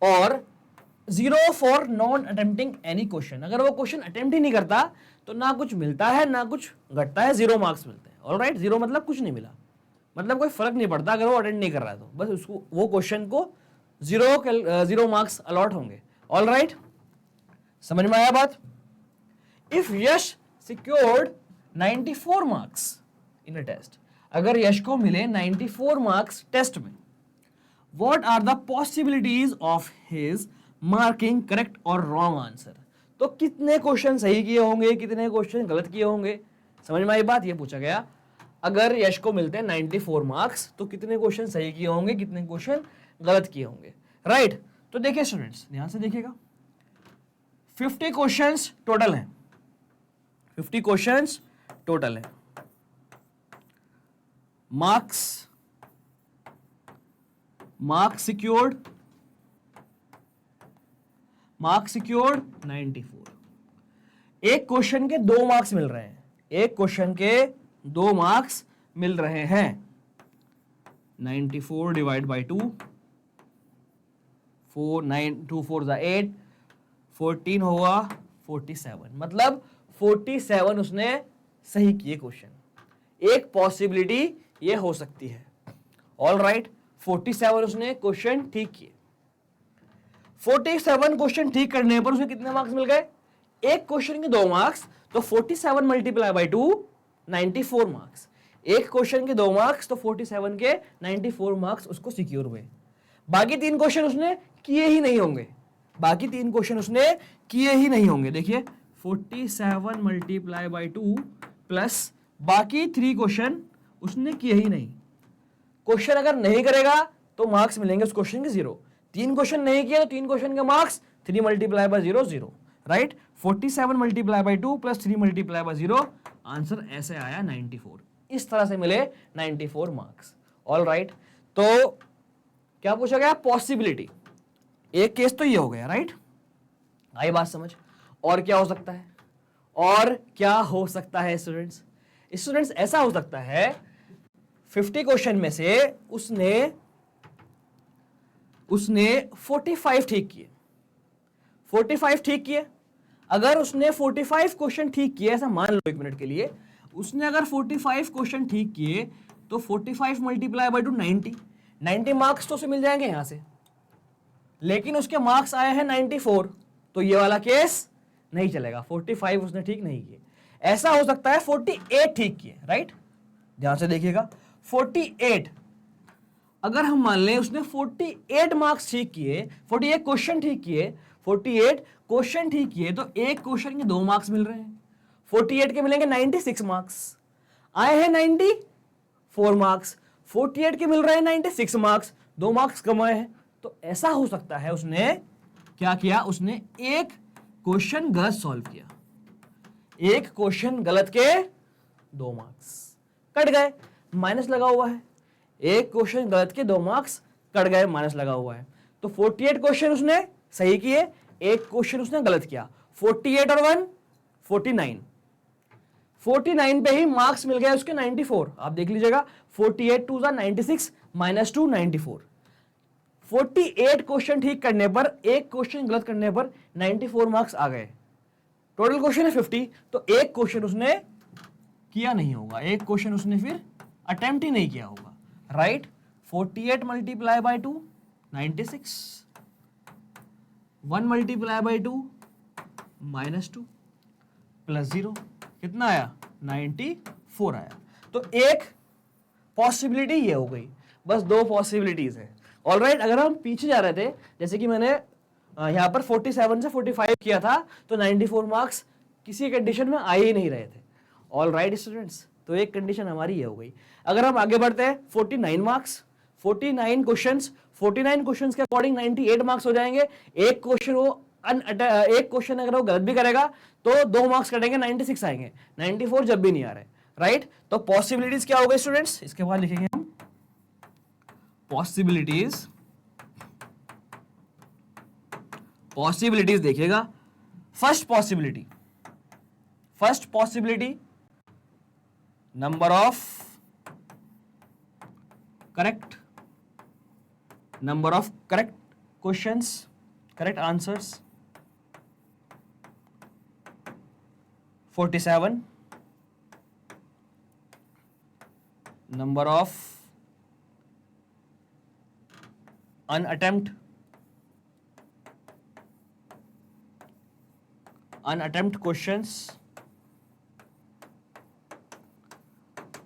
और 0 for non attempting any question, अगर वो क्वेश्चन अटेम्प्ट ही नहीं करता तो ना कुछ मिलता है ना कुछ घटता है, 0 मार्क्स मिलते हैं। ऑलराइट, 0 मतलब कुछ नहीं मिला, मतलब कोई फर्क नहीं पड़ता अगर वो अटेंड नहीं कर रहा है तो बस उसको वो क्वेश्चन को 0 मार्क्स अलॉट होंगे। ऑलराइट, समझ में आया बात? If Yash secured 94 marks in a test, अगर यश को मिले 94 मार्क्स टेस्ट में, what are the possibilities of his marking correct और रॉन्ग आंसर, तो कितने क्वेश्चन सही किए होंगे, कितने क्वेश्चन गलत किए होंगे। समझ में आई बात? ये पूछा गया, अगर यश को मिलते हैं 94 मार्क्स तो कितने क्वेश्चन सही किए होंगे, कितने क्वेश्चन गलत किए होंगे, राइट। तो देखिए स्टूडेंट्स, ध्यान से देखिएगा, 50 क्वेश्चंस टोटल हैं, 50 क्वेश्चंस टोटल है। Marks secured 94। एक क्वेश्चन के 2 मार्क्स मिल रहे हैं, एक क्वेश्चन के 2 मार्क्स मिल रहे हैं। 94 डिवाइड बाई 2, 4 9 2 4 8, 14 होगा 47, मतलब 47 उसने सही किए क्वेश्चन। एक पॉसिबिलिटी ये हो सकती है। ऑल राइट, 47 उसने क्वेश्चन ठीक किए। 47 क्वेश्चन ठीक करने पर उसे कितने मार्क्स मिल गए? एक क्वेश्चन के 2 मार्क्स, तो 47 मल्टीप्लाई बाई 2 94 मार्क्स। एक क्वेश्चन के 2 मार्क्स तो 47 के 94 मार्क्स उसको सिक्योर हुए। बाकी 3 क्वेश्चन उसने किए ही नहीं होंगे, बाकी 3 क्वेश्चन उसने किए ही नहीं होंगे। देखिए 47 मल्टीप्लाई बाई 2 प्लस बाकी 3 क्वेश्चन उसने किए ही नहीं। क्वेश्चन अगर नहीं करेगा तो मार्क्स मिलेंगे उस क्वेश्चन के 0। 3 क्वेश्चन नहीं किया तो 3 क्वेश्चन के marks 3 multiply by 0 0, right. 47 multiply by 2 plus 3 multiply by 0, answer ऐसे आया 94। इस तरह से मिले 94 मार्क्स। ऑल राइट, तो क्या पूछा गया? पॉसिबिलिटी। एक केस तो ये हो गया, राइट। आई बात समझ? और क्या हो सकता है? और क्या हो सकता है स्टूडेंट्स? स्टूडेंट्स ऐसा हो सकता है 50 क्वेश्चन में से उसने 45 ठीक किए। 45 ठीक किए। अगर उसने 45 क्वेश्चन ठीक किए, ऐसा मान लो 1 मिनट के लिए, उसने अगर 45 क्वेश्चन ठीक किए तो 45 मल्टीप्लाई बाई 2 90 मार्क्स तो उसे मिल जाएंगे यहां से। लेकिन उसके मार्क्स आए हैं 94, तो ये वाला केस नहीं चलेगा। 45 उसने ठीक नहीं किए। ऐसा हो सकता है 48 ठीक किए, राइट। ध्यान से देखिएगा, 48 अगर हम मान लें उसने 48 मार्क्स ठीक किए, 48 क्वेश्चन ठीक किए, 48 क्वेश्चन ठीक किए, तो एक क्वेश्चन के 2 मार्क्स मिल रहे हैं। 48 के मिलेंगे 96 मार्क्स। आए हैं 94 मार्क्स, 48 के मिल रहे हैं 96 मार्क्स, 2 मार्क्स कम आए हैं। तो ऐसा हो सकता है उसने क्या किया? उसने एक क्वेश्चन गलत सॉल्व किया। एक क्वेश्चन गलत के 2 मार्क्स कट गए, माइनस लगा हुआ है। एक क्वेश्चन गलत के 2 मार्क्स कट गए, माइनस लगा हुआ है। तो 48 क्वेश्चन उसने सही किए, एक क्वेश्चन उसने गलत किया। 48 और 1 49, 49 पे ही मार्क्स मिल गए उसके 94। आप देख लीजिएगा, 48 2 96 माइनस 2 94। 48 क्वेश्चन ठीक करने पर, एक क्वेश्चन गलत करने पर 94 मार्क्स आ गए। टोटल क्वेश्चन है 50, तो एक क्वेश्चन उसने किया नहीं होगा, एक क्वेश्चन उसने फिर अटेम्प्ट ही नहीं किया होगा, right. 48 multiply by 2 96, 1 multiply by 2 minus 2 plus 0, कितना आया? 94 आया। तो एक पॉसिबिलिटी ये हो गई, बस 2 पॉसिबिलिटीज है। ऑल राइट, अगर हम पीछे जा रहे थे, जैसे कि मैंने यहां पर 47 से 45 किया था, तो 94 मार्क्स किसी कंडीशन में आ ही नहीं रहे थे। ऑल राइट स्टूडेंट्स, तो एक कंडीशन हमारी ये हो गई। अगर हम आगे बढ़ते हैं, 49 मार्क्स, 49 क्वेश्चंस, 49 क्वेश्चंस के अकॉर्डिंग 98 मार्क्स हो जाएंगे। एक क्वेश्चन वो एक क्वेश्चन अगर वो गलत भी करेगा तो 2 मार्क्स कटेंगे, 96 आएंगे, 94 जब भी नहीं आ रहे, राइट। तो पॉसिबिलिटीज क्या हो गई स्टूडेंट्स? इसके बाद लिखेंगे हम पॉसिबिलिटीज देखिएगा। First possibility number of correct questions, correct answers 47, number of unattempt questions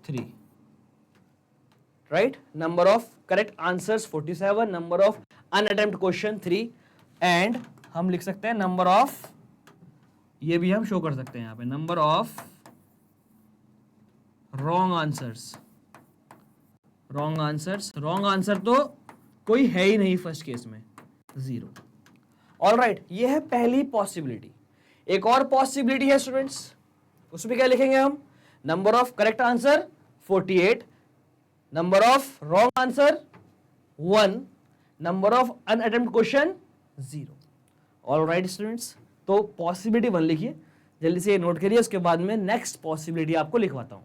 3, right. Number of correct answers 47, number of unattempt question 3, and हम लिख सकते हैं नंबर ऑफ, ये भी हम शो कर सकते हैं यहां पे, नंबर ऑफ रॉन्ग आंसर तो कोई है ही नहीं फर्स्ट केस में, 0। ऑल राइट, ये है पहली पॉसिबिलिटी। एक और पॉसिबिलिटी है स्टूडेंट्स, उसमें क्या लिखेंगे हम, number of correct answer 48, number of wrong answer 1, number of unattempt question 0। All right students, तो पॉसिबिलिटी 1 लिखिए, जल्दी से नोट करिए, उसके बाद में नेक्स्ट पॉसिबिलिटी आपको लिखवाता हूं।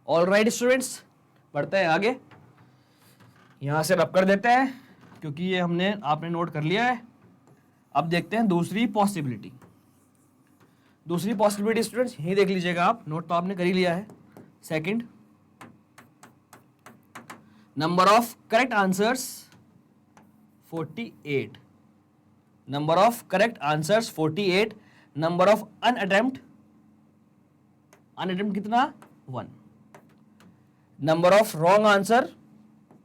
ऑल राइट स्टूडेंट्स, बढ़ते हैं आगे, यहां से रब कर देते हैं क्योंकि ये आपने नोट कर लिया है। अब देखते हैं दूसरी पॉसिबिलिटी। दूसरी पॉसिबिलिटी स्टूडेंट्स यही देख लीजिएगा आप, नोट तो आपने कर ही लिया है। Second, number of correct answers 48, number of correct answers 48, number of unattempt कितना 1, नंबर ऑफ रॉन्ग आंसर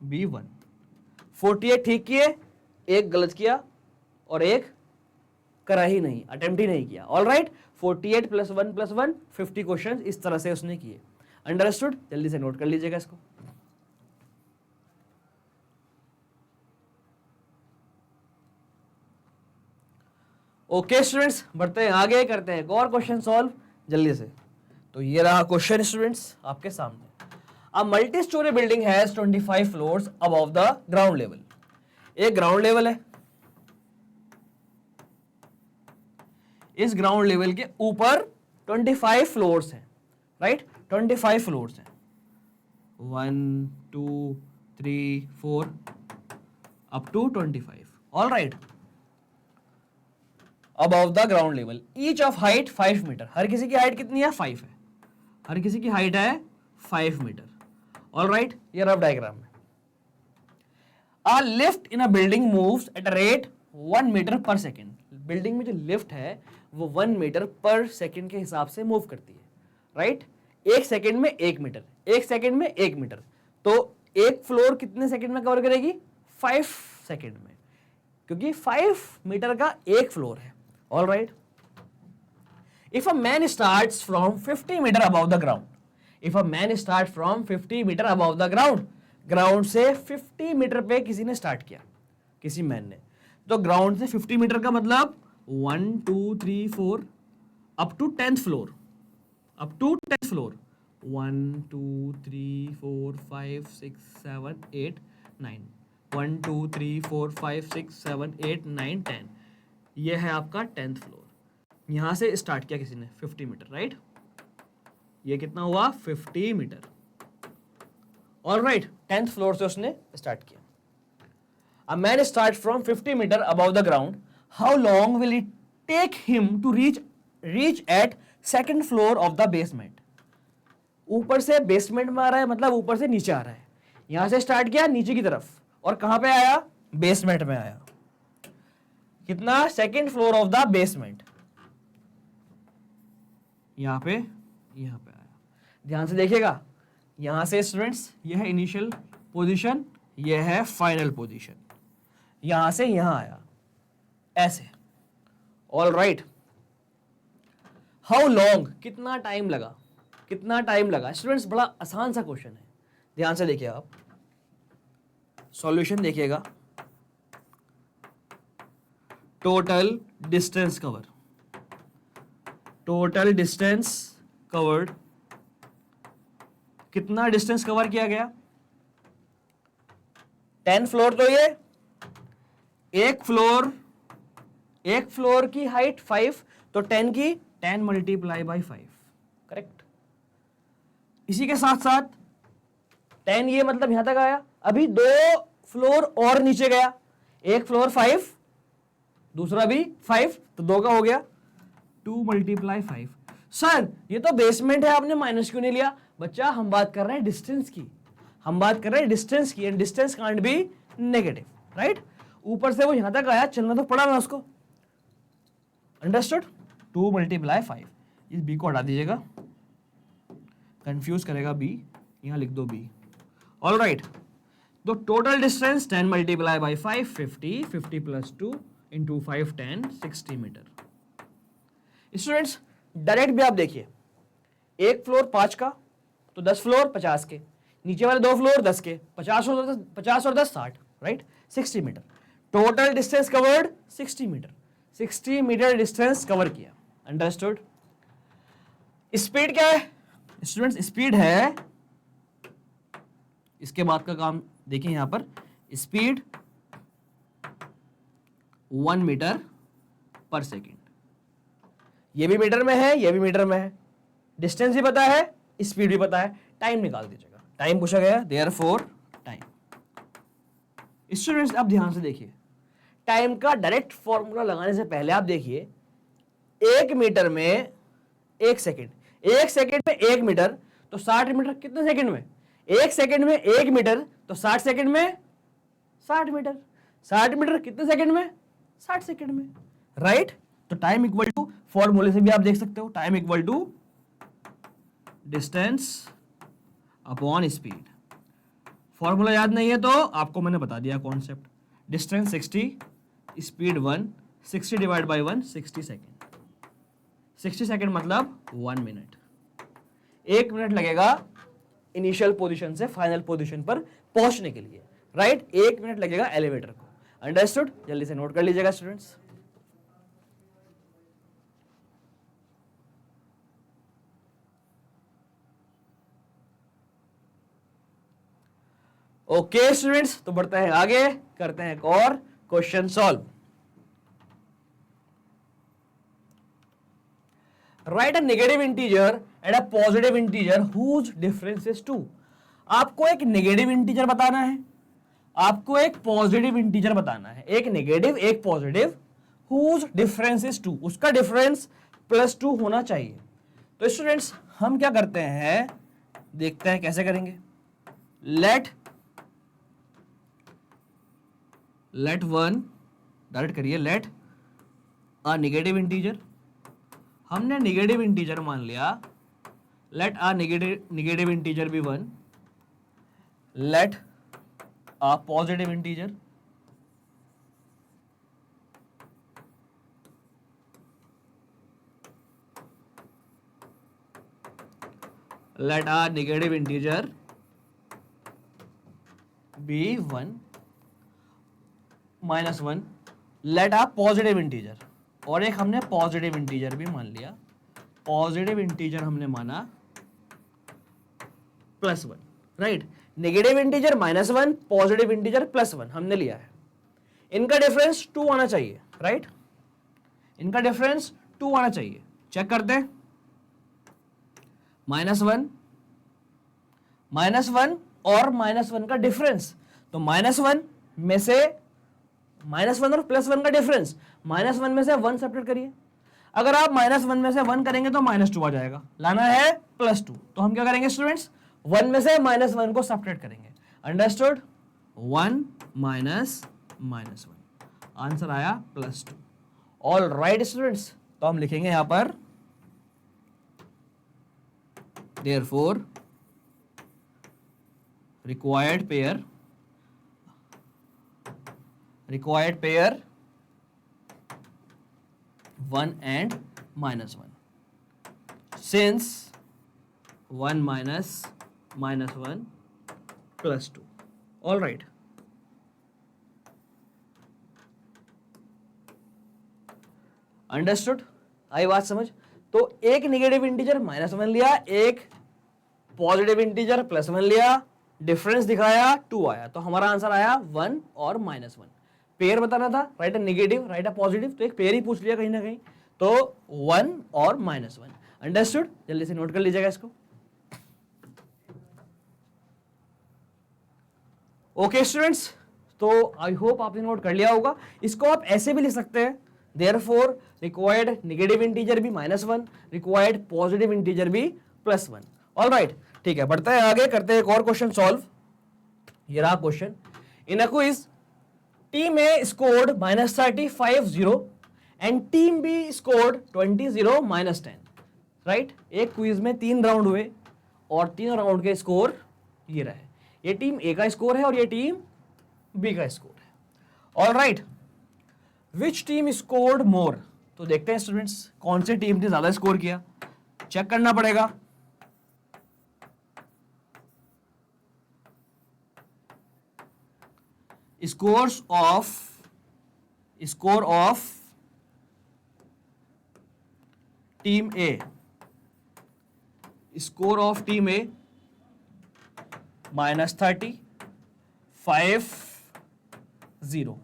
भी 1। 48 ठीक किए, एक गलत किया और एक करा ही नहीं, अटेम्प्ट ही नहीं किया। ऑल राइट, 48 + 1 + 1 50 क्वेश्चन इस तरह से उसने किए। अंडरस्टूड, जल्दी से नोट कर लीजिएगा इसको। ओके स्टूडेंट्स, बढ़ते हैं आगे, करते हैं एक और क्वेश्चन सॉल्व जल्दी से। तो ये रहा क्वेश्चन स्टूडेंट्स आपके सामने। A multi storey building has 25 floors above the ground level. एक ग्राउंड लेवल है, इस ग्राउंड लेवल के ऊपर 25 फ्लोर्स हैं, राइट, 25 फ्लोर्स हैं, 1 2 3 4 up to 25। All right, above the ground level, each of height 5 metre. हर किसी की हाइट कितनी है, 5 है, हर किसी की हाइट है 5 मीटर। ऑल राइट, ये रफ डायग्राम है। A lift in a building moves at a rate 1 meter per second. Building में जो लिफ्ट है वो 1 मीटर पर सेकेंड के हिसाब से मूव करती है, राइट। एक सेकेंड में 1 मीटर, एक सेकेंड में 1 मीटर, तो एक फ्लोर कितने सेकेंड में कवर करेगी, 5 सेकेंड में, क्योंकि 5 मीटर का एक फ्लोर है। All right, if a man starts from 50 meter above the ground, if a man start from 50 meter above the ground, ground से 50 मीटर पे किसी ने स्टार्ट किया, किसी मैन ने, तो ग्राउंड से 50 मीटर का मतलब 1 2 3 4 up to 10th floor, up to 10th floor, 1 2 3 4 5 6 7 8 9, 1 2 3 4 5 6 7 8 9 10, ये है आपका 10th फ्लोर। यहां से स्टार्ट किया किसी ने 50 मीटर, राइट, ये कितना हुआ 50 metre. All right, 10th floor से उसने स्टार्ट किया। A man starts from 50 meter above the ground. How long will it take him to reach at second floor of the basement? ऊपर से बेसमेंट में आ रहा है, मतलब ऊपर से नीचे आ रहा है। यहां से स्टार्ट किया नीचे की तरफ और कहां पे आया, बेसमेंट में आया। कितना, second floor of the basement, यहां पे आया। ध्यान से देखिएगा, यहां से स्टूडेंट्स यह है इनिशियल पोजीशन, यह है फाइनल पोजीशन, यहां से यहां आया ऐसे। ऑल राइट, हाउ लॉन्ग, कितना टाइम लगा, कितना टाइम लगा। स्टूडेंट्स बड़ा आसान सा क्वेश्चन है, ध्यान से देखिए आप, सॉल्यूशन देखिएगा। Total distance cover, total distance covered, कितना डिस्टेंस कवर किया गया, 10 फ्लोर, तो ये एक फ्लोर की हाइट 5, तो 10 की 10 मल्टीप्लाई बाई 5, करेक्ट। इसी के साथ साथ 10 ये मतलब यहां तक आया, अभी 2 फ्लोर और नीचे गया, एक फ्लोर 5, दूसरा भी 5, तो 2 का हो गया 2 मल्टीप्लाई 5। सर ये तो बेसमेंट है, आपने माइनस क्यों नहीं लिया। बच्चा हम बात कर रहे हैं डिस्टेंस की, हम बात कर रहे हैं डिस्टेंस की, and distance can't be negative, right. ऊपर से वो यहां तक आया, चलना तो पड़ा ना उसको। अंडरस्टूड, 2 मल्टीप्लाई 5, इस बी को हटा दीजिएगा, कंफ्यूज करेगा बी, यहां लिख दो बी। ऑल राइट, तो total distance 10 multiply by 5 50, 50 plus 2 into 5 10 60 meter. Students direct भी आप देखिए, एक फ्लोर 5 का तो 10 फ्लोर 50 के, नीचे वाले 2 फ्लोर 10 के, 50 और 10 60, right, 60 meter. Total distance covered 60 meter, 60 meter distance cover किया। अंडरस्टूड। स्पीड क्या है स्टूडेंट्स? स्पीड है, इसके बाद का काम देखिए यहां पर, स्पीड 1 मीटर पर सेकेंड। ये भी मीटर में है, ये भी मीटर में है, डिस्टेंस भी पता है, स्पीड भी पता है, टाइम निकाल दीजिएगा। टाइम पूछा गया, देयरफॉर टाइम। स्टूडेंट्स आप ध्यान से देखिए, टाइम का डायरेक्ट फॉर्मूला लगाने से पहले आप देखिए, 1 मीटर में 1 सेकेंड, 1 सेकेंड में 1 मीटर, तो 60 मीटर कितने सेकेंड में? 1 सेकेंड में 1 मीटर, तो 60 सेकेंड में 60 मीटर, 60 मीटर कितने सेकेंड में? 60 सेकेंड में, राइट। तो टाइम इक्वल टू, फॉर्मूले से भी आप देख सकते हो, time equal to distance upon speed. Formula याद नहीं है तो आपको मैंने बता दिया concept, distance 60, speed 1, 60 divide by 1 60 second, 60 second मतलब 1 मिनट। 1 मिनट लगेगा इनिशियल पोजीशन से फाइनल पोजीशन पर पहुंचने के लिए, राइट। 1 मिनट लगेगा एलिवेटर को। अंडरस्टूड? जल्दी से नोट कर लीजिएगा स्टूडेंट्स। ओके स्टूडेंट्स, तो बढ़ते हैं आगे, करते हैं एक और question solve. Write a negative integer and a positive integer whose difference is 2। आपको एक नेगेटिव इंटीजर बताना है, आपको एक पॉजिटिव इंटीजर बताना है, एक नेगेटिव एक पॉजिटिव, हुज डिफरेंस इज 2, उसका डिफरेंस +2 होना चाहिए। तो स्टूडेंट्स हम क्या करते हैं, देखते हैं कैसे करेंगे। लेट 1, डायरेक्ट करिए, लेट अ नेगेटिव इंटीजर, हमने नेगेटिव इंटीजर मान लिया, let a negative integer be 1, let a positive integer, let a negative integer be 1 -1, let a positive integer, और एक हमने पॉजिटिव इंटीजर भी मान लिया, पॉजिटिव इंटीजर हमने माना +1, right. Negative integer -1, positive integer +1 हमने लिया है, इनका डिफरेंस 2 आना चाहिए, राइट, इनका डिफरेंस 2 आना चाहिए। चेक करते हैं, -1 और -1 का डिफरेंस, तो -1 में से -1 और +1 का डिफरेंस, -1 में से 1 सेपरेट करिए। अगर आप -1 में से 1 करेंगे तो -2 आ जाएगा, लाना है +2, तो हम क्या करेंगे स्टूडेंट्स, 1 में से -1 को सेपरेट करेंगे। अंडरस्टूड? 1 -1, आंसर आया +2। ऑल राइट स्टूडेंट्स, तो हम लिखेंगे यहां पर therefore required pair 1 and -1, since 1 -1 +2। all right, understood? आई बात समझ? तो एक नेगेटिव इंटीजर -1 लिया, एक पॉजिटिव इंटीजर +1 लिया, डिफरेंस दिखाया 2 आया, तो हमारा आंसर आया 1 और -1। पेयर बताना था, right a negative right a positive, तो एक पेयर ही पूछ लिया कहीं ना कहीं, तो 1 और -1। अंडरस्टूड? जल्दी से नोट कर लीजिएगा इसको। ओके स्टूडेंट्स, तो आई होप आपने नोट कर लिया होगा। इसको आप ऐसे भी लिख सकते हैं, therefore required नेगेटिव इंटीजर भी -1, रिक्वायर्ड पॉजिटिव इंटीजर भी +1। ऑल राइट, ठीक है, बढ़ते हैं आगे, करते हैं एक और क्वेश्चन सॉल्व। ये रहा question. In a quiz team A scored -35 and team B scored 20 -10, right. एक क्विज में 3 राउंड हुए और 3 राउंड के स्कोर ये रहे, ये टीम ए का स्कोर है और ये टीम बी का स्कोर है। All right, which team scored more, तो देखते हैं स्टूडेंट्स कौन सी टीम ने ज्यादा स्कोर किया, चेक करना पड़ेगा। Score of team A, score of team A -30, 5-0।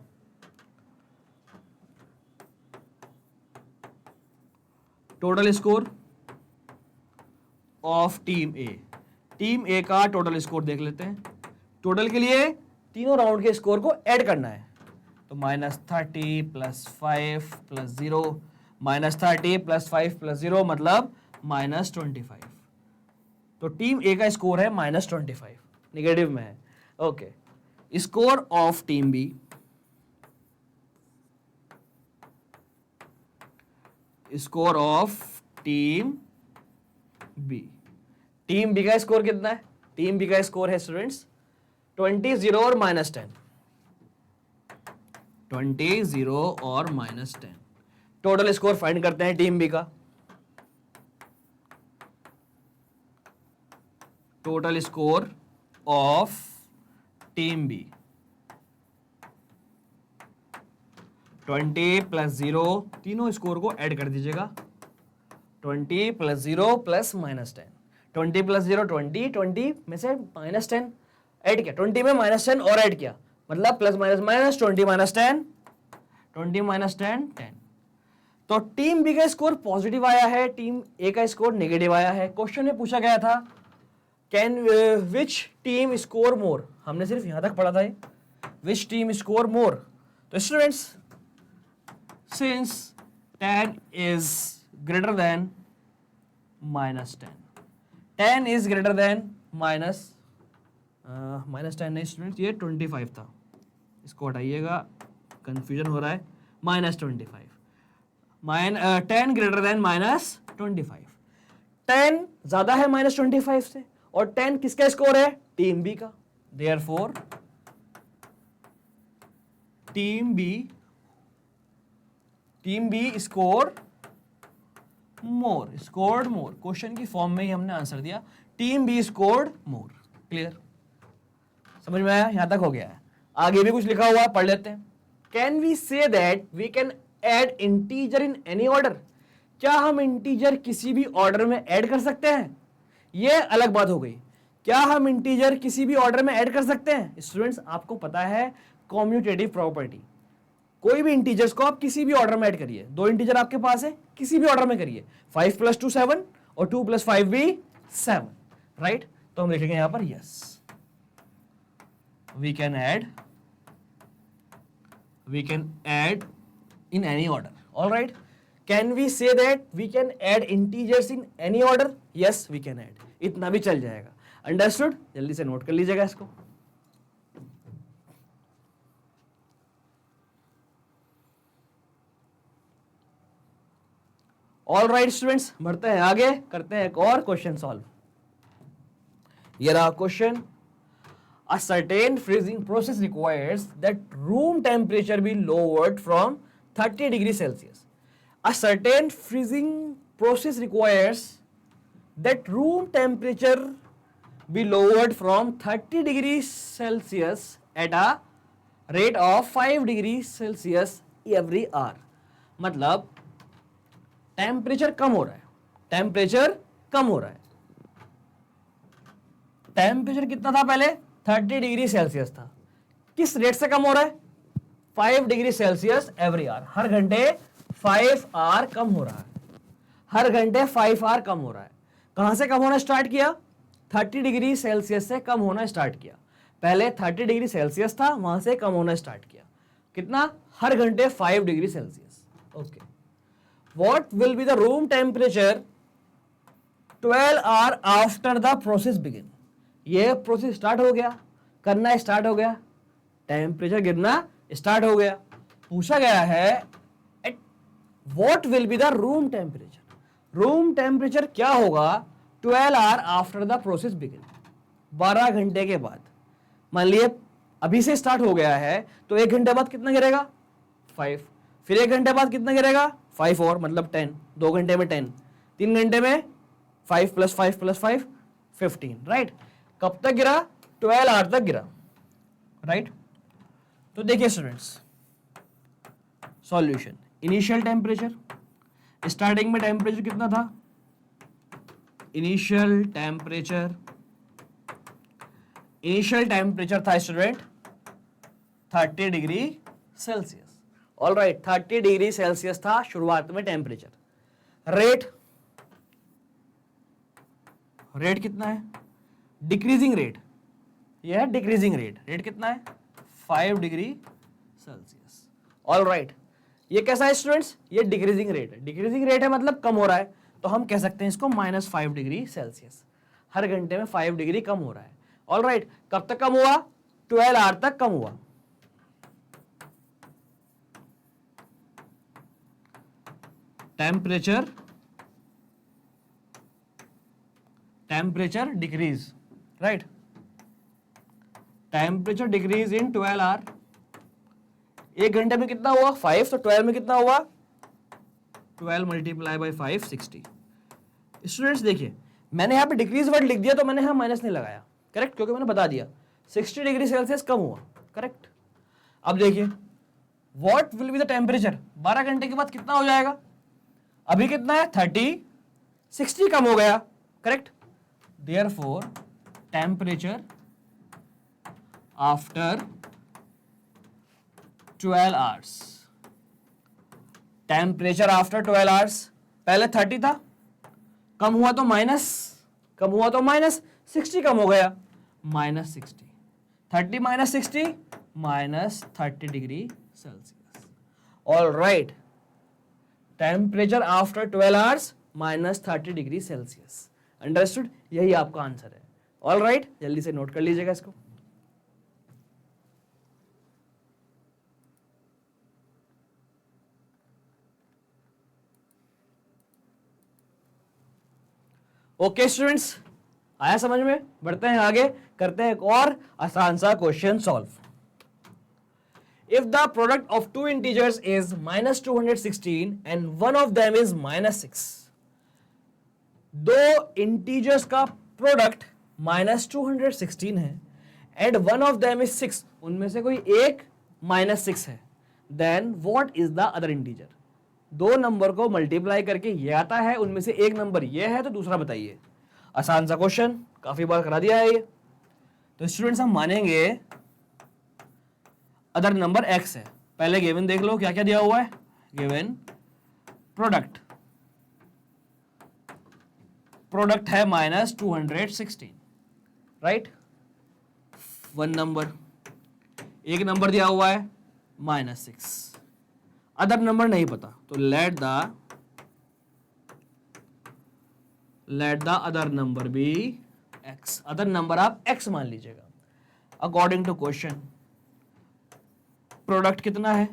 Total score of team A, team A का टोटल स्कोर देख लेते हैं। टोटल के लिए तीनों राउंड के स्कोर को ऐड करना है, तो -30 + 5 + 0, -30 + 5 + 0 मतलब -25। तो टीम ए का स्कोर है -25, नेगेटिव में है। Okay, score of team B, score of team B, team B का स्कोर कितना है? टीम बी का स्कोर है स्टूडेंट्स 20, 0 और -10, 20, 0 और -10। टोटल स्कोर फाइंड करते हैं टीम बी का। Total score of team B 20 + 0, तीनों स्कोर को ऐड कर दीजिएगा। 20 + 0 + -10, 20 + 0 20, 20 में से -10 ऐड किया, 20 में -10 और ऐड किया, मतलब +- -, -20 -10, 20 - 10 10। तो टीम बी का स्कोर पॉजिटिव आया है, टीम ए का स्कोर नेगेटिव आया है। क्वेश्चन में पूछा गया था can which team score more, हमने सिर्फ यहां तक पढ़ा था, विच टीम स्कोर मोर। तो students, since 10 is greater than -10, 10 is greater than -10 नहीं स्टूडेंट्स, ये 25 था, इसको हटाइएगा, कंफ्यूजन हो रहा है। -25, 10 greater than -25, 10 ज्यादा है -25 से, और 10 किसका स्कोर है? टीम बी का। Therefore team B scored more, question की फॉर्म में ही हमने आंसर दिया, team B scored more. Clear, समझ में आया? यहां तक हो गया है। आगे भी कुछ लिखा हुआ है, पढ़ लेते हैं। Can we say that we can add integer in any order, क्या हम इंटीजर किसी भी ऑर्डर में ऐड कर सकते हैं? ये अलग बात हो गई, क्या हम इंटीजर किसी भी ऑर्डर में ऐड कर सकते हैं? स्टूडेंट्स, आपको पता है कॉम्यूटेटिव प्रॉपर्टी, कोई भी इंटीजर्स को आप किसी भी ऑर्डर में ऐड करिए। दो इंटीजर आपके पास है, किसी भी ऑर्डर में करिए, 5 + 2 7 और 2 + 5 भी 7, राइट? तो हम लिखेंगे यहां पर yes, we can add in any order. All right, can we say that we can add integers in any order? Yes, we can add, इतना भी चल जाएगा। अंडरस्टूड? जल्दी से नोट कर लीजिएगा इसको। ऑल राइट स्टूडेंट्स, बढ़ते हैं आगे, करते हैं एक और क्वेश्चन सॉल्व। ये रहा question. A certain freezing process requires that room temperature be lowered from 30 degrees Celsius. A certain freezing process requires that room temperature be lowered from 30 degrees Celsius at a rate of 5 degrees Celsius every hour. मतलब temperature कम हो रहा है, temperature कम हो रहा है। Temperature कितना था पहले? 30 डिग्री सेल्सियस था। किस रेट से कम हो रहा है? 5 डिग्री सेल्सियस एवरी आवर, हर घंटे 5 आवर कम हो रहा है, हर घंटे 5 आवर कम हो रहा है। कहां से कम होना स्टार्ट किया? 30 डिग्री सेल्सियस से कम होना स्टार्ट किया। पहले 30 डिग्री सेल्सियस था, वहां से कम होना स्टार्ट किया। कितना? हर घंटे 5 degree Celsius. Okay, what will be the room temperature 12 hour after the process begin? ये प्रोसेस स्टार्ट हो गया, करना स्टार्ट हो गया, टेम्परेचर गिरना स्टार्ट हो गया। पूछा गया है at what will be the room temperature, room temperature क्या होगा 12 hour after the process begin, 12 घंटे के बाद। मान लिए अभी से स्टार्ट हो गया है, तो 1 घंटे बाद कितना गिरेगा? 5, फिर 1 घंटे बाद कितना गिरेगा? 5 और, मतलब 10, 2 घंटे में 10, 3 घंटे में 5 + 5 + 5 15, राइट? कब तक गिरा? 12 आवर तक गिरा, राइट? तो देखिए students, solution, initial temperature, starting में टेम्परेचर कितना था, इनिशियल टेम्परेचर था student 30 degree Celsius. All right, 30 degree Celsius था शुरुआत में टेम्परेचर। रेट कितना है, डिक्रीजिंग रेट, यह है डिक्रीजिंग रेट कितना है 5 डिग्री सेल्सियस। ऑल राइट, ये कैसा है स्टूडेंट्स, ये डिक्रीजिंग रेट है। डिक्रीजिंग रेट है मतलब कम हो रहा है, तो हम कह सकते हैं इसको -5 डिग्री सेल्सियस। हर घंटे में 5 डिग्री कम हो रहा है। ऑल राइट, कब तक कम हुआ, 12 आवर तक कम हुआ। Temperature decrease, right, temperature decrease in 12 hour. एक घंटे में कितना हुआ 5, तो 12 में कितना हुआ 12 मल्टीप्लाई बाई 5 60। स्टूडेंट्स देखिए, मैंने यहाँ पे डिक्रीज वर्ड लिख दिया तो मैंने यहाँ माइनस नहीं लगाया, करेक्ट, क्योंकि मैंने बता दिया 60 डिग्री सेल्सियस कम हुआ, करेक्ट। अब देखिए what will be the temperature, 12 घंटे के बाद कितना हो जाएगा, अभी कितना है 30, 60 कम हो गया, correct. Therefore temperature after 12 hours, temperature after 12 hours, पहले 30 था, कम हुआ तो माइनस 60 कम हो गया, -60, 30 - 60 -30 degree Celsius. All right, temperature after 12 hours -30 degree Celsius. Understood, यही आपका आंसर है। ऑल राइट, जल्दी से नोट कर लीजिएगा इसको। ओके स्टूडेंट्स, आया समझ में, बढ़ते हैं आगे, करते हैं एक और आसान सा question solve. If the product of two integers is -216 and one of them is -6, दो इंटीजर्स का प्रोडक्ट -216 है and one of them is 6, उनमें से कोई एक -6 है, then what is the other integer. दो नंबर को मल्टीप्लाई करके ये आता है, उनमें से एक नंबर ये है, तो दूसरा बताइए। आसान सा क्वेश्चन, काफी बार करा दिया है ये। तो स्टूडेंट्स हम मानेंगे अदर नंबर x है। पहले गिवन देख लो क्या क्या दिया हुआ है, गिवन प्रोडक्ट है -216, राइट, वन नंबर, एक नंबर दिया हुआ है -6, अदर नंबर नहीं पता, तो let the other number be x, other number आप x मान लीजिएगा। अकॉर्डिंग टू क्वेश्चन प्रोडक्ट कितना है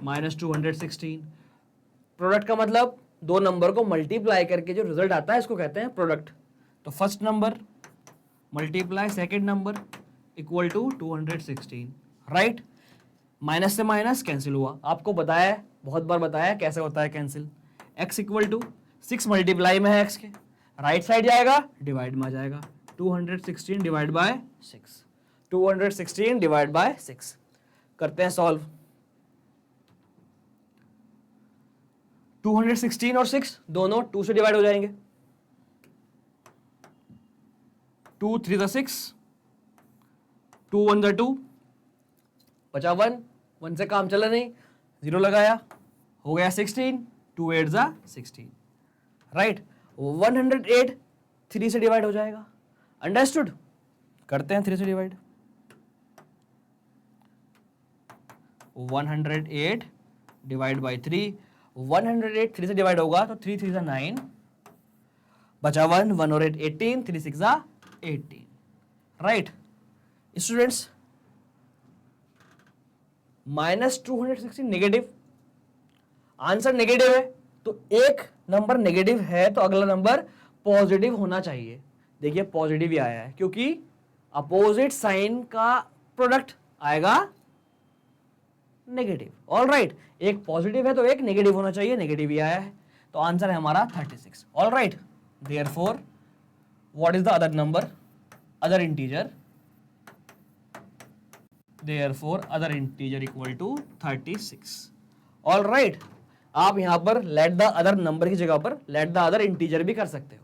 -216, प्रोडक्ट का मतलब दो नंबर को मल्टीप्लाई करके जो रिजल्ट आता है इसको कहते हैं प्रोडक्ट। तो first number multiply second number equal to 216, right. Minus से माइनस कैंसिल हुआ, आपको बताया, बहुत बार बताया कैसे होता है cancel. x equal to 6 multiply में है x के, राइट साइड जाएगा डिवाइड में आ जाएगा, 216 डिवाइड बाय 6, 216 डिवाइड बाय 6। करते हैं सॉल्व। 216 और 6 दोनों 2 से डिवाइड हो जाएंगे, 2 3 6, 2 1 2, बचा 1, 1 से काम चला नहीं, 0 लगाया, हो गया 16, 2 8 16, राइट। 108 3 से डिवाइड हो जाएगा, अंडरस्टूड। करते हैं 3 से डिवाइड, 108 डिवाइड बाई 3, 108 3 से डिवाइड होगा तो 3 3 9, बचा 1, 1 और 8 18, 3 6 18, right. Students -216 negative, answer negative है, तो एक नंबर नेगेटिव है तो अगला नंबर पॉजिटिव होना चाहिए। देखिए पॉजिटिव ही आया है क्योंकि अपोजिट साइन का प्रोडक्ट आएगा नेगेटिव। ऑल राइट, एक पॉजिटिव है तो एक नेगेटिव होना चाहिए, नेगेटिव ही आया है, तो आंसर है हमारा 36। All right, therefore what is the other number, other integer therefore other integer equal to 36। All right, आप यहां पर लेट द अदर नंबर की जगह पर लेट द अदर इंटीजर भी कर सकते हो।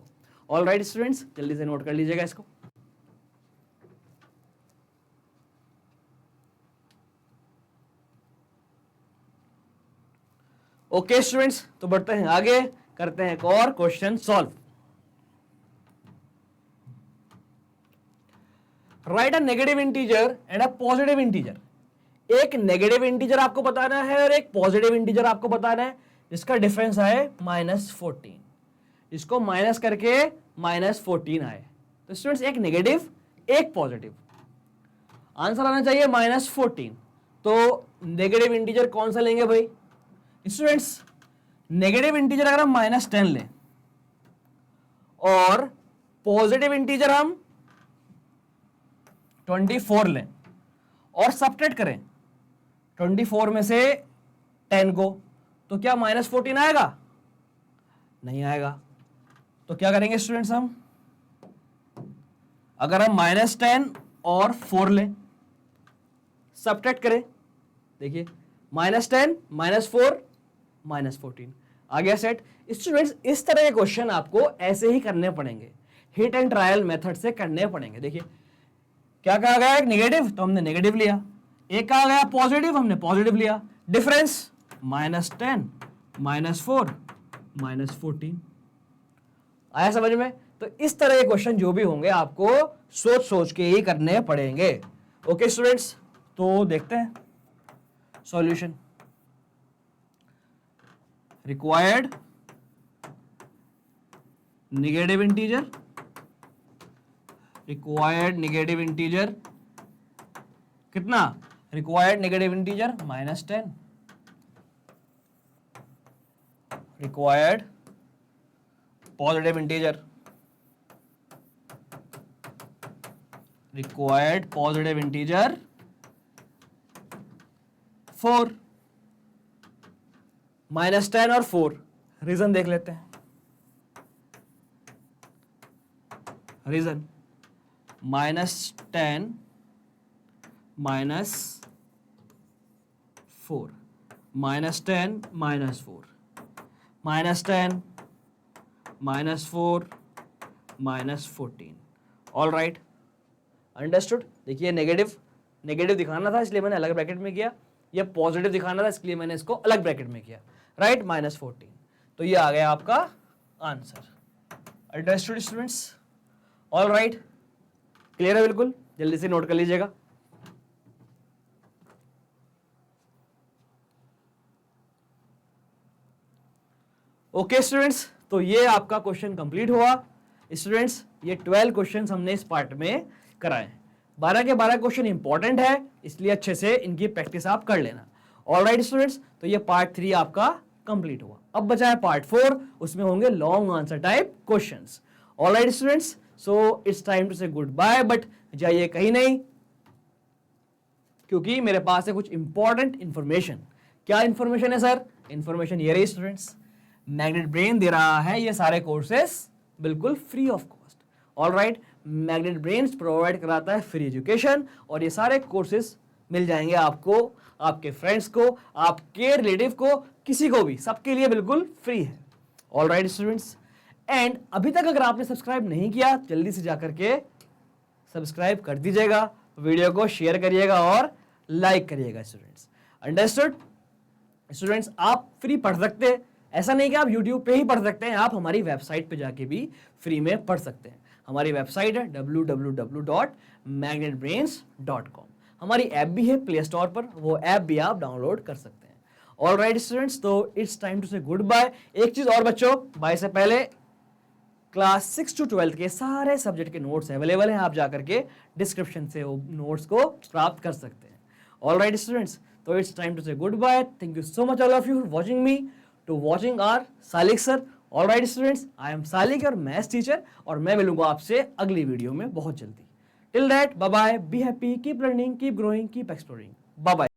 ऑल राइट स्टूडेंट्स, जल्दी से नोट कर लीजिएगा इसको। ओके स्टूडेंट्स, तो बढ़ते हैं आगे, करते हैं एक और question solve. Write a negative integer and a positive integer. एक नेगेटिव इंटीजर आपको बताना है और एक पॉजिटिव इंटीजर आपको बताना है, जिसका डिफरेंस आए -14। इसको माइनस करके -14 आए। तो स्टूडेंट्स एक नेगेटिव एक पॉजिटिव, आंसर आना चाहिए -14। तो नेगेटिव इंटीजर कौन सा लेंगे भाई स्टूडेंट्स? नेगेटिव इंटीजर अगर हम -10 लें और पॉजिटिव इंटीजर हम 24 लें और सब्ट्रैक्ट करें 24 में से 10 को, तो क्या -14 आएगा? नहीं आएगा। तो क्या करेंगे स्टूडेंट्स हम? अगर हम -10 और 4 लें, सब्ट्रैक्ट करें, देखिए -10 -4 -14 आ गया सेट। स्टूडेंट्स इस तरह के क्वेश्चन आपको ऐसे ही करने पड़ेंगे, हिट एंड ट्रायल मेथड से करने पड़ेंगे। देखिए क्या कहा गया, एक नेगेटिव तो हमने नेगेटिव लिया, एक कहा गया पॉजिटिव हमने पॉजिटिव लिया, डिफरेंस -10 -4 -14। आया समझ में? तो इस तरह के क्वेश्चन जो भी होंगे आपको सोच सोच के ही करने पड़ेंगे। ओके स्टूडेंट्स, तो देखते हैं solution. Required negative integer, required negative integer कितना? Required negative integer -10, required positive integer, required positive integer 4। -10 और 4, रीजन देख लेते हैं। रीजन -10 -4 -10 -4 -10 -4 -14। All right, understood. देखिए नेगेटिव दिखाना था इसलिए मैंने अलग ब्रैकेट में किया, ये पॉजिटिव दिखाना था इसलिए मैंने इसको अलग ब्रैकेट में किया। राइट, -14। तो ये आ गया आपका answer. Understood students? All right, clear है बिल्कुल? जल्दी से नोट कर लीजिएगा। ओके स्टूडेंट्स, तो ये आपका क्वेश्चन कंप्लीट हुआ। स्टूडेंट्स ये 12 क्वेश्चंस हमने इस पार्ट में कराए हैं। 12 के 12 क्वेश्चन इंपॉर्टेंट है, इसलिए अच्छे से इनकी प्रैक्टिस आप कर लेना। ऑलराइट स्टूडेंट्स, तो ये पार्ट 3 आपका कंप्लीट हुआ। अब बचा है पार्ट 4, उसमें होंगे long answer type questions. All right students, so it's time to say good bye, but जाइए कहीं नहीं, क्योंकि मेरे पास है कुछ इंपॉर्टेंट इंफॉर्मेशन। क्या इंफॉर्मेशन है सर? इंफॉर्मेशन ये रही स्टूडेंट्स, मैग्नेट ब्रेन दे रहा है ये सारे कोर्सेस बिल्कुल free of cost. Alright, magnet brains provide कराता है फ्री एजुकेशन, और ये सारे कोर्सेज मिल जाएंगे आपको, आपके फ्रेंड्स को, आपके रिलेटिव को, किसी को भी, सबके लिए बिल्कुल फ्री है। ऑलराइट स्टूडेंट्स, एंड अभी तक अगर आपने सब्सक्राइब नहीं किया, जल्दी से जाकर के सब्सक्राइब कर दीजिएगा, वीडियो को शेयर करिएगा और लाइक करिएगा स्टूडेंट्स। अंडरस्टूड? स्टूडेंट्स आप फ्री पढ़ सकते हैं, ऐसा नहीं कि आप YouTube पे ही पढ़ सकते हैं, आप हमारी वेबसाइट पे जाके भी फ्री में पढ़ सकते हैं। हमारी वेबसाइट है www.magnetbrains.com। हमारी ऐप भी है प्ले स्टोर पर, वो ऐप भी आप डाउनलोड कर सकते हैं। ऑलराइट स्टूडेंट्स, तो it's time to say good bye. एक चीज और बच्चों, बाय से पहले क्लास 6 to 12 के सारे सब्जेक्ट के नोट्स अवेलेबल हैं, आप जाकर के डिस्क्रिप्शन से वो नोट्स को प्राप्त कर सकते हैं। ऑलराइट स्टूडेंट्स, तो it's time to say good bye. Thank you so much all of you for watching me, to watching our Salik sir. All right students, I am Salik your maths teacher, और मैं मिलूंगा आपसे अगली वीडियो में बहुत जल्दी। Till that, bye bye, be happy, keep learning, keep growing, keep exploring. Bye bye.